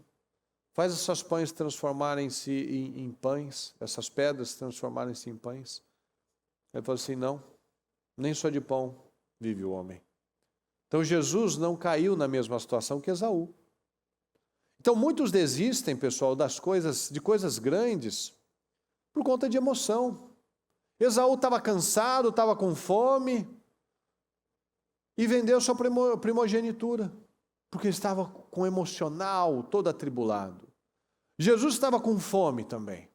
Faz esses pães transformarem-se em pães, essas pedras transformarem-se em pães. Ele falou assim, não, nem só de pão vive o homem. Então Jesus não caiu na mesma situação que Esaú. Então muitos desistem, pessoal, de coisas grandes por conta de emoção. Esaú estava cansado, estava com fome e vendeu sua primogenitura, porque estava com o emocional todo atribulado. Jesus estava com fome também,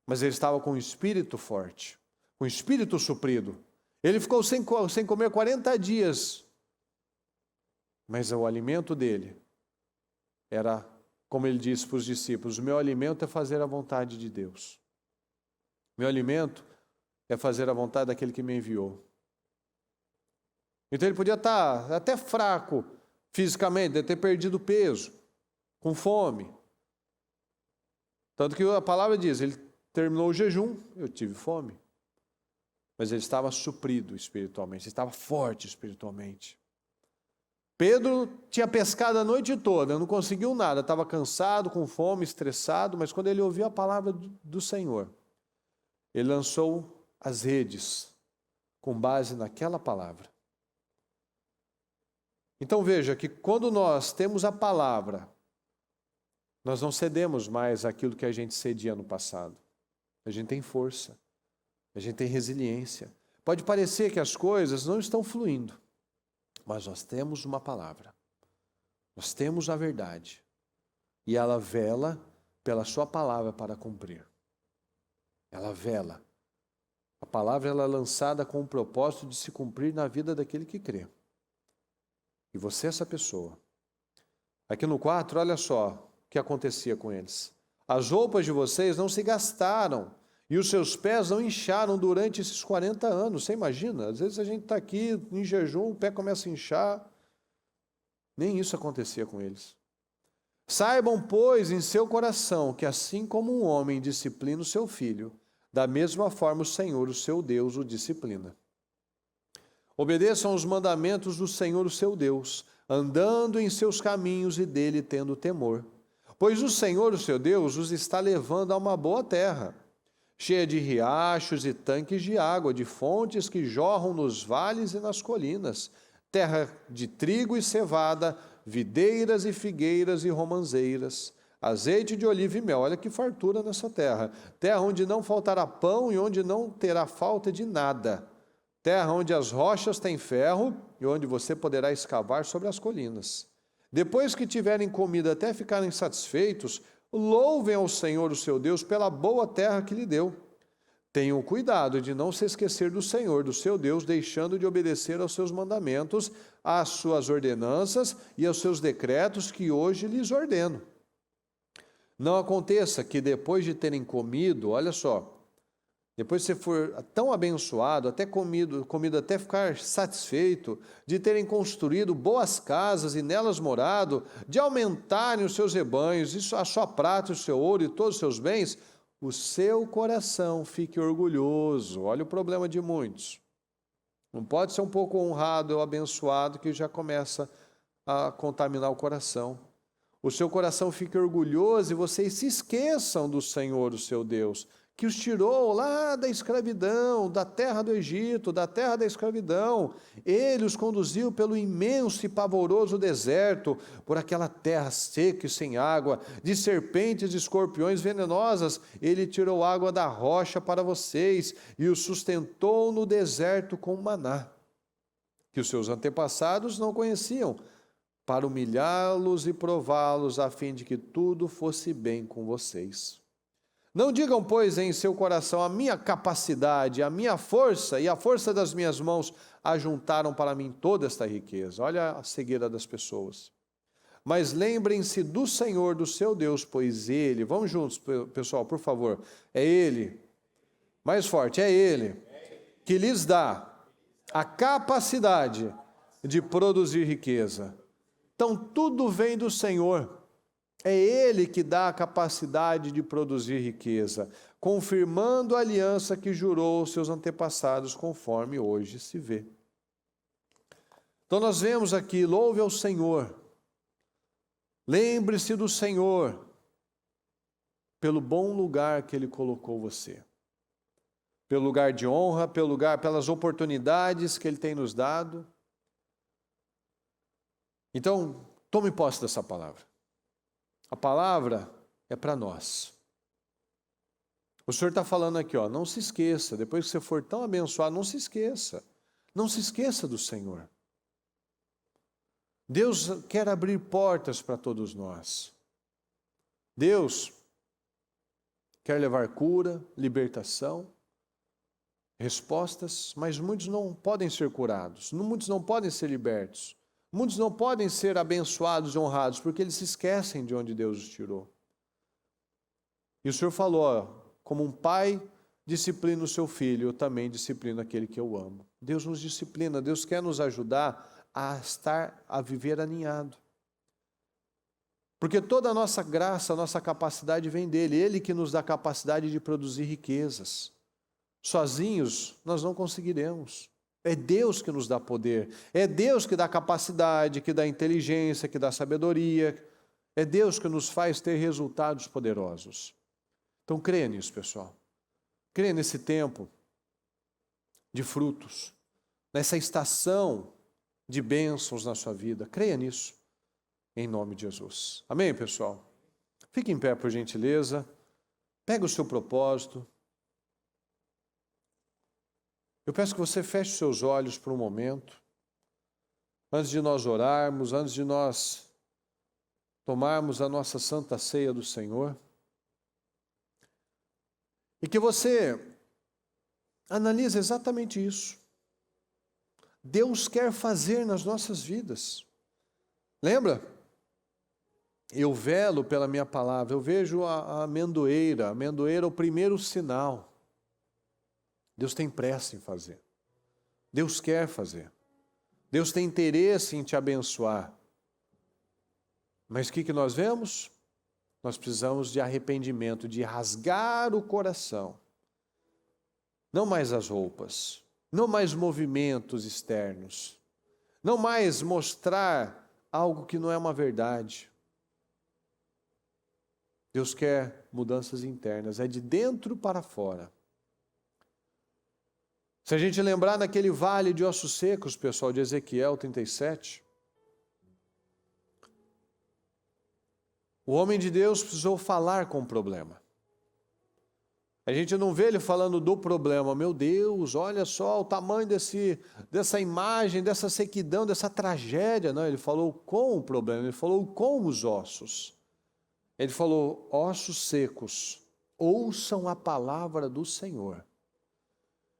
mas ele estava com o espírito forte, com o espírito suprido. Ele ficou sem comer 40 dias, mas o alimento dele era, como ele disse para os discípulos, o meu alimento é fazer a vontade de Deus. Meu alimento é fazer a vontade daquele que me enviou. Então ele podia estar até fraco fisicamente, de ter perdido peso, com fome. Tanto que a palavra diz, ele terminou o jejum, eu tive fome. Mas ele estava suprido espiritualmente, estava forte espiritualmente. Pedro tinha pescado a noite toda, não conseguiu nada, estava cansado, com fome, estressado, mas quando ele ouviu a palavra do Senhor, ele lançou as redes com base naquela palavra. Então veja que quando nós temos a palavra, nós não cedemos mais aquilo que a gente cedia no passado. A gente tem força, a gente tem resiliência. Pode parecer que as coisas não estão fluindo, mas nós temos uma palavra, nós temos a verdade, e ela vela pela sua palavra para cumprir. Ela vela. A palavra ela é lançada com o propósito de se cumprir na vida daquele que crê. E você é essa pessoa. Aqui no 4, olha só o que acontecia com eles. As roupas de vocês não se gastaram e os seus pés não incharam durante esses 40 anos. Você imagina? Às vezes a gente está aqui em jejum, o pé começa a inchar. Nem isso acontecia com eles. Saibam, pois, em seu coração que assim como um homem disciplina o seu filho, da mesma forma o Senhor, o seu Deus, o disciplina. Obedeçam os mandamentos do Senhor, o seu Deus, andando em seus caminhos e dele tendo temor. Pois o Senhor, o seu Deus, os está levando a uma boa terra, cheia de riachos e tanques de água, de fontes que jorram nos vales e nas colinas, terra de trigo e cevada, videiras e figueiras e romãzeiras, azeite de oliva e mel. Olha que fartura nessa terra. Terra onde não faltará pão e onde não terá falta de nada. Terra onde as rochas têm ferro e onde você poderá escavar sobre as colinas. Depois que tiverem comido até ficarem satisfeitos, louvem ao Senhor, o seu Deus, pela boa terra que lhe deu. Tenham cuidado de não se esquecer do Senhor, do seu Deus, deixando de obedecer aos seus mandamentos, às suas ordenanças e aos seus decretos que hoje lhes ordeno. Não aconteça que depois de terem comido, olha só, depois que você for tão abençoado, até comido até ficar satisfeito, de terem construído boas casas e nelas morado, de aumentarem os seus rebanhos, isso, a sua prata, o seu ouro e todos os seus bens, o seu coração fique orgulhoso. Olha o problema de muitos. Não pode ser um pouco honrado ou abençoado que já começa a contaminar o coração. O seu coração fique orgulhoso e vocês se esqueçam do Senhor, o seu Deus, que os tirou lá da escravidão, da terra do Egito, da terra da escravidão. Ele os conduziu pelo imenso e pavoroso deserto, por aquela terra seca e sem água, de serpentes e escorpiões venenosas. Ele tirou água da rocha para vocês e os sustentou no deserto com maná, que os seus antepassados não conheciam, para humilhá-los e prová-los, a fim de que tudo fosse bem com vocês. Não digam, pois, em seu coração, a minha capacidade, a minha força e a força das minhas mãos ajuntaram para mim toda esta riqueza. Olha a cegueira das pessoas. Mas lembrem-se do Senhor, do seu Deus, pois Ele, vamos juntos, pessoal, por favor, é Ele, mais forte, é Ele, que lhes dá a capacidade de produzir riqueza. Então, tudo vem do Senhor. É Ele que dá a capacidade de produzir riqueza, confirmando a aliança que jurou aos seus antepassados, conforme hoje se vê. Então nós vemos aqui, louve ao Senhor, lembre-se do Senhor, pelo bom lugar que Ele colocou você, pelo lugar de honra, pelas oportunidades que Ele tem nos dado. Então, tome posse dessa palavra. A palavra é para nós. O Senhor está falando aqui, ó, não se esqueça, depois que você for tão abençoado, não se esqueça. Não se esqueça do Senhor. Deus quer abrir portas para todos nós. Deus quer levar cura, libertação, respostas, mas muitos não podem ser curados, muitos não podem ser libertos, muitos não podem ser abençoados e honrados, porque eles se esquecem de onde Deus os tirou. E o Senhor falou, ó, como um pai disciplina o seu filho, eu também disciplino aquele que eu amo. Deus nos disciplina, Deus quer nos ajudar a viver aninhado. Porque toda a nossa graça, a nossa capacidade vem dele. Ele que nos dá capacidade de produzir riquezas. Sozinhos nós não conseguiremos. É Deus que nos dá poder. É Deus que dá capacidade, que dá inteligência, que dá sabedoria. É Deus que nos faz ter resultados poderosos. Então creia nisso, pessoal. Creia nesse tempo de frutos, nessa estação de bênçãos na sua vida. Creia nisso, em nome de Jesus. Amém, pessoal? Fique em pé, por gentileza. Pega o seu propósito. Eu peço que você feche seus olhos por um momento. Antes de nós orarmos, antes de nós tomarmos a nossa santa ceia do Senhor. E que você analise exatamente isso. Deus quer fazer nas nossas vidas. Lembra? Eu velo pela minha palavra, eu vejo a amendoeira. A amendoeira é o primeiro sinal. Deus tem pressa em fazer. Deus quer fazer. Deus tem interesse em te abençoar. Mas o que nós vemos? Nós precisamos de arrependimento, de rasgar o coração. Não mais as roupas, não mais movimentos externos, não mais mostrar algo que não é uma verdade. Deus quer mudanças internas, é de dentro para fora. Se a gente lembrar naquele vale de ossos secos, pessoal, de Ezequiel 37, o homem de Deus precisou falar com o problema. A gente não vê ele falando do problema. Meu Deus, olha só o tamanho dessa imagem, dessa sequidão, dessa tragédia. Não, ele falou com o problema, ele falou com os ossos. Ele falou, ossos secos, ouçam a palavra do Senhor.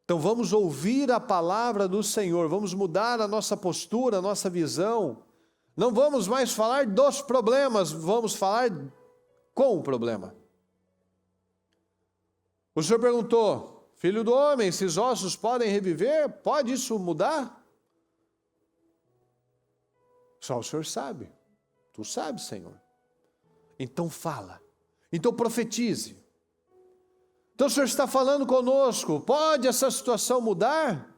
Então vamos ouvir a palavra do Senhor, vamos mudar a nossa postura, a nossa visão. Não vamos mais falar dos problemas, vamos falar com o problema. O Senhor perguntou, filho do homem, esses ossos podem reviver? Pode isso mudar? Só o Senhor sabe. Tu sabes, Senhor. Então fala. Então profetize. Então o Senhor está falando conosco. Pode essa situação mudar?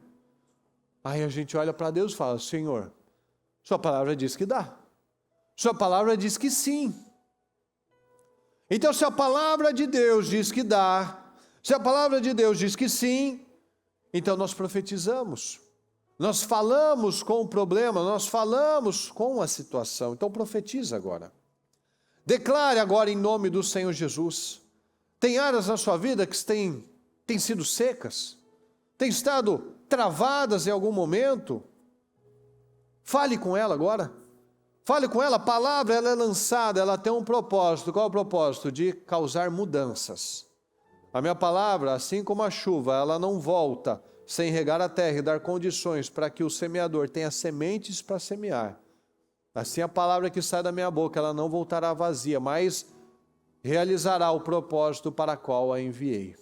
Aí a gente olha para Deus e fala, Senhor, sua palavra diz que dá. Sua palavra diz que sim. Então se a palavra de Deus diz que dá, se a palavra de Deus diz que sim, então nós profetizamos. Nós falamos com o problema, nós falamos com a situação. Então profetiza agora. Declare agora em nome do Senhor Jesus. Tem áreas na sua vida que têm sido secas, têm estado travadas em algum momento. Fale com ela agora. Fale com ela. A palavra ela é lançada, ela tem um propósito. Qual é o propósito? De causar mudanças. A minha palavra, assim como a chuva, ela não volta sem regar a terra e dar condições para que o semeador tenha sementes para semear. Assim a palavra que sai da minha boca, ela não voltará vazia, mas realizará o propósito para qual a enviei.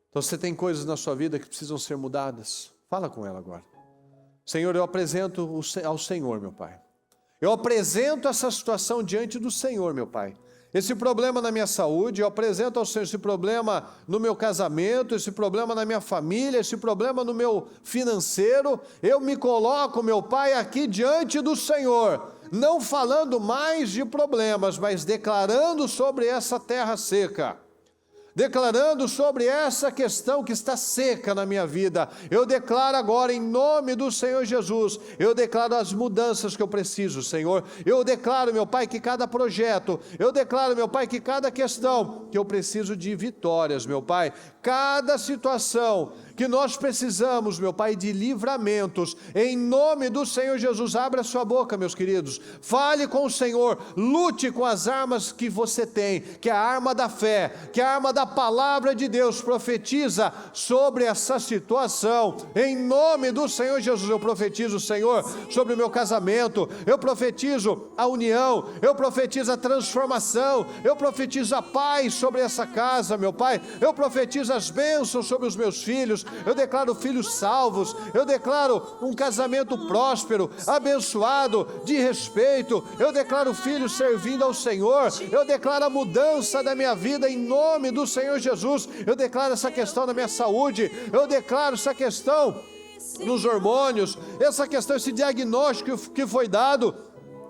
Então você tem coisas na sua vida que precisam ser mudadas. Fala com ela agora. Senhor, eu apresento ao Senhor, meu Pai. Eu apresento essa situação diante do Senhor, meu Pai. Esse problema na minha saúde, eu apresento ao Senhor esse problema no meu casamento, esse problema na minha família, esse problema no meu financeiro. Eu me coloco, meu Pai, aqui diante do Senhor, não falando mais de problemas, mas declarando sobre essa terra seca, declarando sobre essa questão que está seca na minha vida. Eu declaro agora em nome do Senhor Jesus, eu declaro as mudanças que eu preciso, Senhor. Eu declaro, meu Pai, que cada projeto, eu declaro, meu Pai, que cada questão, que eu preciso de vitórias, meu Pai. Cada situação que nós precisamos, meu Pai, de livramentos, em nome do Senhor Jesus. Abra sua boca, meus queridos, fale com o Senhor, lute com as armas que você tem, que é a arma da fé, que é a arma da palavra de Deus. Profetiza sobre essa situação, em nome do Senhor Jesus. Eu profetizo, Senhor, sobre o meu casamento, eu profetizo a união, eu profetizo a transformação, eu profetizo a paz sobre essa casa, meu Pai, eu profetizo as bênçãos sobre os meus filhos, eu declaro filhos salvos, eu declaro um casamento próspero, abençoado, de respeito, eu declaro filhos servindo ao Senhor, eu declaro a mudança da minha vida em nome do Senhor Jesus, eu declaro essa questão da minha saúde, eu declaro essa questão nos hormônios, essa questão, esse diagnóstico que foi dado,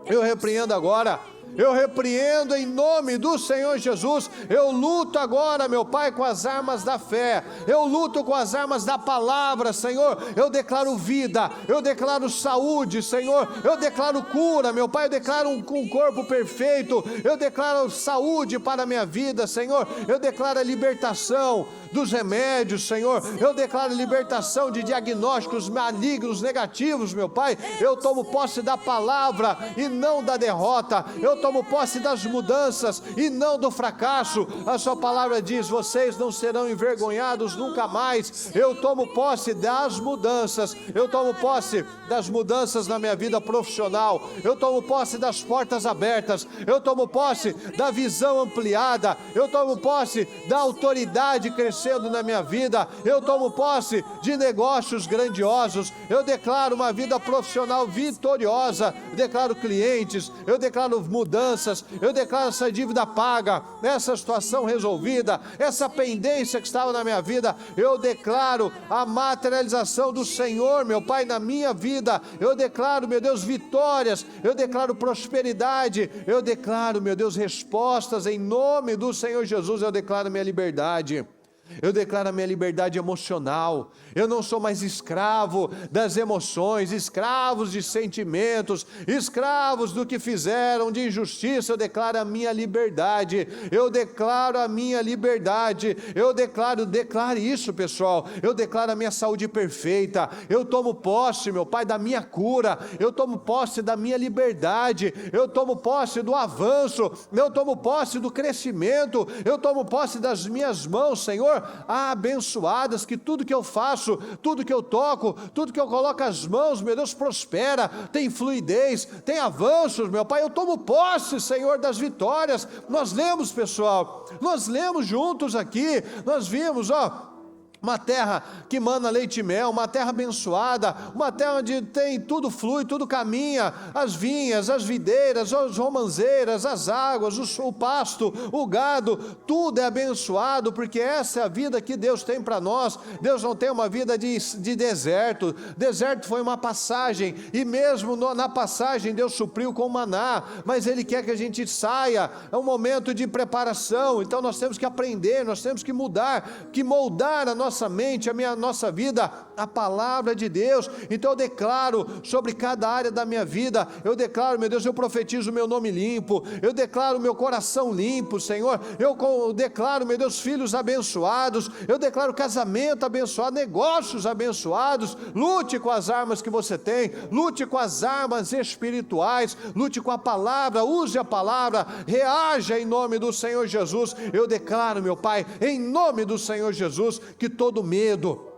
eu repreendo agora. Eu repreendo em nome do Senhor Jesus. Eu luto agora, meu Pai, com as armas da fé. Eu luto com as armas da palavra, Senhor. Eu declaro vida, eu declaro saúde, Senhor. Eu declaro cura, meu Pai. Eu declaro um corpo perfeito. Eu declaro saúde para a minha vida, Senhor. Eu declaro a libertação dos remédios, Senhor. Eu declaro libertação de diagnósticos malignos, negativos, meu Pai. Eu tomo posse da palavra e não da derrota. Eu tomo posse das mudanças e não do fracasso. A sua palavra diz: vocês não serão envergonhados nunca mais. Eu tomo posse das mudanças. Eu tomo posse das mudanças na minha vida profissional. Eu tomo posse das portas abertas. Eu tomo posse da visão ampliada. Eu tomo posse da autoridade crescendo na minha vida. Eu tomo posse de negócios grandiosos. Eu declaro uma vida profissional vitoriosa. Eu declaro clientes. Eu declaro mudanças. Eu declaro essa dívida paga, essa situação resolvida, essa pendência que estava na minha vida. Eu declaro a materialização do Senhor, meu Pai, na minha vida. Eu declaro, meu Deus, vitórias. Eu declaro prosperidade. Eu declaro, meu Deus, respostas em nome do Senhor Jesus. Eu declaro minha liberdade. Eu declaro a minha liberdade emocional. Eu não sou mais escravo das emoções, escravos de sentimentos, escravos do que fizeram de injustiça. Eu declaro a minha liberdade. Eu declaro a minha liberdade. Eu declare isso, pessoal. Eu declaro a minha saúde perfeita. Eu tomo posse, meu Pai, da minha cura. Eu tomo posse da minha liberdade. Eu tomo posse do avanço. Eu tomo posse do crescimento. Eu tomo posse das minhas mãos, Senhor, abençoadas, que tudo que eu faço, tudo que eu toco, tudo que eu coloco as mãos, meu Deus, prospera, tem fluidez, tem avanços, meu Pai. Eu tomo posse, Senhor, das vitórias. Nós lemos, pessoal, nós lemos juntos aqui, nós vimos, uma terra que mana leite e mel, uma terra abençoada, uma terra onde tem tudo flui, tudo caminha, as vinhas, as videiras, as romanzeiras, as águas, o pasto, o gado, tudo é abençoado, porque essa é a vida que Deus tem para nós. Deus não tem uma vida de deserto. Deserto foi uma passagem, e mesmo na passagem Deus supriu com maná, mas Ele quer que a gente saia. É um momento de preparação, então nós temos que aprender, nós temos que mudar, que moldar a nossa mente, a nossa vida, a palavra de Deus. Então eu declaro sobre cada área da minha vida, eu declaro, meu Deus, eu profetizo o meu nome limpo, eu declaro o meu coração limpo, Senhor, eu declaro, meu Deus, filhos abençoados, eu declaro casamento abençoado, negócios abençoados. Lute com as armas que você tem, lute com as armas espirituais, lute com a palavra, use a palavra, reaja em nome do Senhor Jesus. Eu declaro, meu Pai, em nome do Senhor Jesus, que todo medo,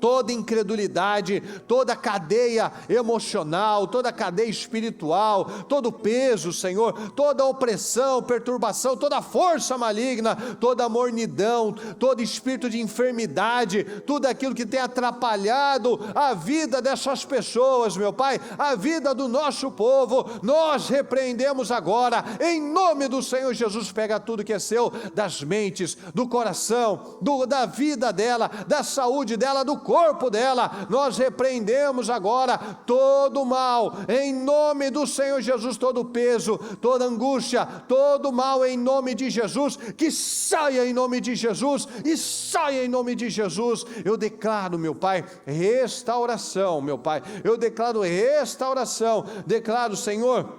toda incredulidade, toda cadeia emocional, toda cadeia espiritual, todo peso, Senhor, toda opressão, perturbação, toda força maligna, toda mornidão, todo espírito de enfermidade, tudo aquilo que tem atrapalhado a vida dessas pessoas, meu Pai, a vida do nosso povo, nós repreendemos agora, em nome do Senhor Jesus. Pega tudo que é seu, das mentes, do coração, da vida dela, da saúde dela, do corpo dela. Nós repreendemos agora todo o mal, em nome do Senhor Jesus, todo o peso, toda angústia, todo o mal em nome de Jesus, que saia em nome de Jesus, e saia em nome de Jesus. Eu declaro, meu Pai, restauração, meu Pai, eu declaro restauração, declaro, Senhor,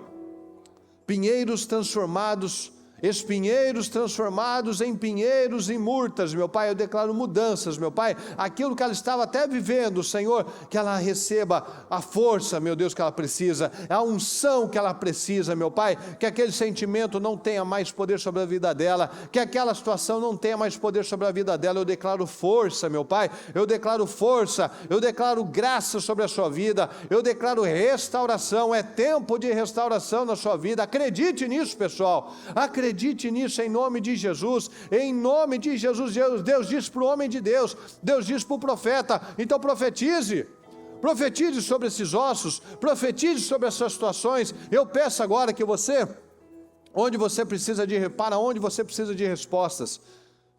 pinheiros transformados, espinheiros transformados em pinheiros e murtas, meu Pai. Eu declaro mudanças, meu Pai, aquilo que ela estava até vivendo, Senhor, que ela receba a força, meu Deus, que ela precisa, a unção que ela precisa, meu Pai, que aquele sentimento não tenha mais poder sobre a vida dela, que aquela situação não tenha mais poder sobre a vida dela. Eu declaro força, meu Pai, eu declaro força, eu declaro graça sobre a sua vida, eu declaro restauração. É tempo de restauração na sua vida, acredite nisso, pessoal, acredite nisso em nome de Jesus, em nome de Jesus. Deus diz para o homem de Deus, Deus diz para o profeta, então profetize sobre esses ossos, profetize sobre essas situações. Eu peço agora que você, onde você precisa para onde você precisa de respostas,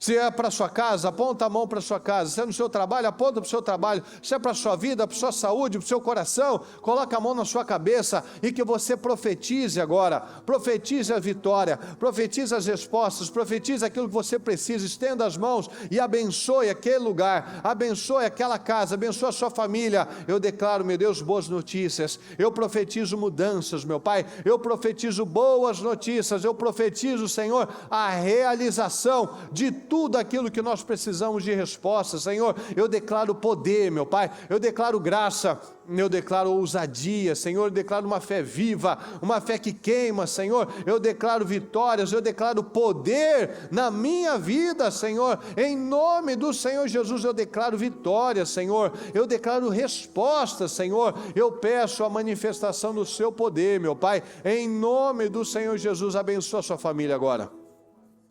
se é para a sua casa, aponta a mão para a sua casa. Se é no seu trabalho, aponta para o seu trabalho. Se é para a sua vida, para a sua saúde, para o seu coração, coloca a mão na sua cabeça e que você profetize agora. Profetize a vitória, profetize as respostas, profetize aquilo que você precisa. Estenda as mãos e abençoe aquele lugar, abençoe aquela casa, abençoe a sua família. Eu declaro, meu Deus, boas notícias. Eu profetizo mudanças, meu Pai. Eu profetizo boas notícias. Eu profetizo, Senhor, a realização de tudo aquilo que nós precisamos de resposta, Senhor. Eu declaro poder, meu Pai, eu declaro graça, eu declaro ousadia, Senhor, eu declaro uma fé viva, uma fé que queima, Senhor. Eu declaro vitórias, eu declaro poder na minha vida, Senhor, em nome do Senhor Jesus. Eu declaro vitória, Senhor, eu declaro resposta, Senhor. Eu peço a manifestação do seu poder, meu Pai, em nome do Senhor Jesus. Abençoa a sua família agora,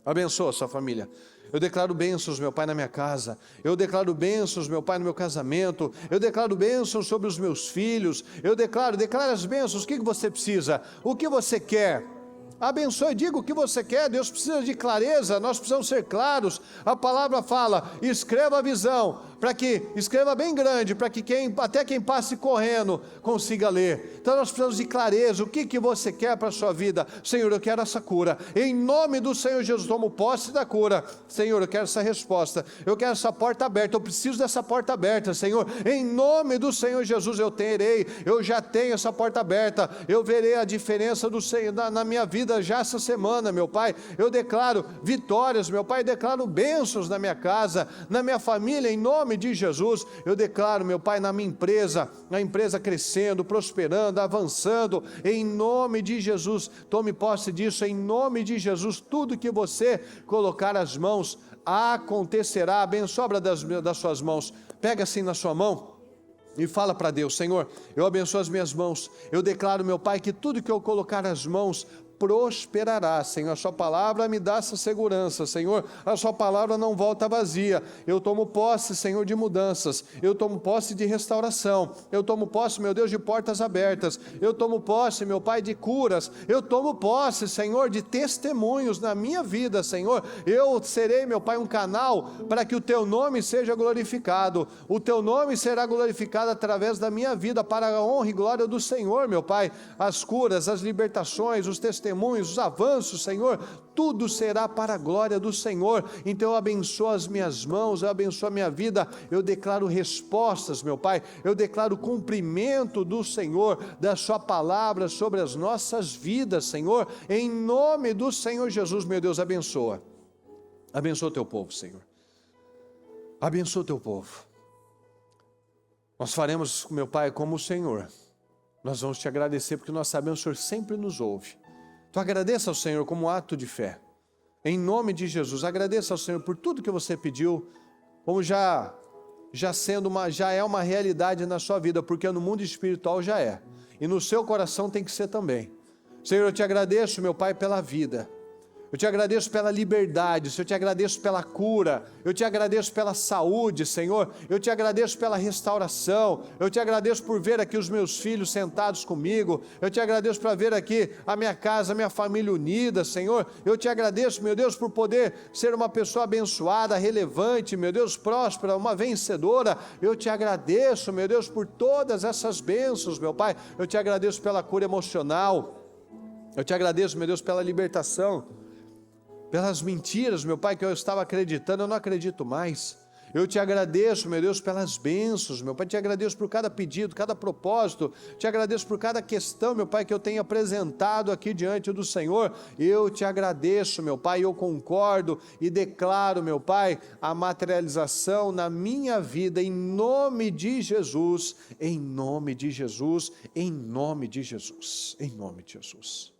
abençoa a sua família. Eu declaro bênçãos, meu Pai, na minha casa. Eu declaro bênçãos, meu Pai, no meu casamento. Eu declaro bênçãos sobre os meus filhos. Eu declaro as bênçãos. O que você precisa? O que você quer? Abençoe, diga o que você quer. Deus precisa de clareza, nós precisamos ser claros. A palavra fala, escreva a visão, escreva bem grande, para que até quem passe correndo consiga ler. Então nós precisamos de clareza. O que você quer para a sua vida? Senhor, eu quero essa cura, em nome do Senhor Jesus. Tomo posse da cura, Senhor. Eu quero essa resposta, eu quero essa porta aberta, eu preciso dessa porta aberta, Senhor, em nome do Senhor Jesus. Eu já tenho essa porta aberta, eu verei a diferença do Senhor na minha vida já essa semana, meu Pai. Eu declaro vitórias, meu Pai, eu declaro bênçãos na minha casa, na minha família, em nome de Jesus. Eu declaro, meu Pai, na minha empresa, a empresa crescendo, prosperando, avançando, em nome de Jesus. Tome posse disso, em nome de Jesus. Tudo que você colocar as mãos acontecerá. Abençoa das suas mãos, pega assim na sua mão e fala para Deus: Senhor, eu abençoo as minhas mãos. Eu declaro, meu Pai, que tudo que eu colocar as mãos prosperará, Senhor. A sua palavra me dá essa segurança, Senhor. A sua palavra não volta vazia. Eu tomo posse, Senhor, de mudanças. Eu tomo posse de restauração. Eu tomo posse, meu Deus, de portas abertas. Eu tomo posse, meu Pai, de curas. Eu tomo posse, Senhor, de testemunhos na minha vida, Senhor. Eu serei, meu Pai, um canal para que o teu nome seja glorificado. O teu nome será glorificado através da minha vida, para a honra e glória do Senhor, meu Pai. As curas, as libertações, os testemunhos, os avanços, Senhor, tudo será para a glória do Senhor. Então eu abençoo as minhas mãos, eu abençoo a minha vida. Eu declaro respostas, meu Pai. Eu declaro cumprimento do Senhor, da sua palavra sobre as nossas vidas, Senhor, em nome do Senhor Jesus. Meu Deus, abençoa o teu povo, Senhor, abençoa o teu povo. Nós faremos, meu Pai, como o Senhor. Nós vamos te agradecer, porque nós sabemos que o Senhor sempre nos ouve. Então agradeça ao Senhor como um ato de fé, em nome de Jesus. Agradeça ao Senhor por tudo que você pediu, como já é uma realidade na sua vida, porque no mundo espiritual já é, e no seu coração tem que ser também. Senhor, eu te agradeço, meu Pai, pela vida. Eu te agradeço pela liberdade, Senhor, eu te agradeço pela cura, eu te agradeço pela saúde, Senhor, eu te agradeço pela restauração, eu te agradeço por ver aqui os meus filhos sentados comigo, eu te agradeço por ver aqui a minha casa, a minha família unida, Senhor, eu te agradeço, meu Deus, por poder ser uma pessoa abençoada, relevante, meu Deus, próspera, uma vencedora, eu te agradeço, meu Deus, por todas essas bênçãos, meu Pai, eu te agradeço pela cura emocional, eu te agradeço, meu Deus, pela libertação, pelas mentiras, meu Pai, que eu estava acreditando, eu não acredito mais. Eu te agradeço, meu Deus, pelas bênçãos, meu Pai, te agradeço por cada pedido, cada propósito, te agradeço por cada questão, meu Pai, que eu tenho apresentado aqui diante do Senhor. Eu te agradeço, meu Pai, eu concordo e declaro, meu Pai, a materialização na minha vida, em nome de Jesus, em nome de Jesus, em nome de Jesus, em nome de Jesus.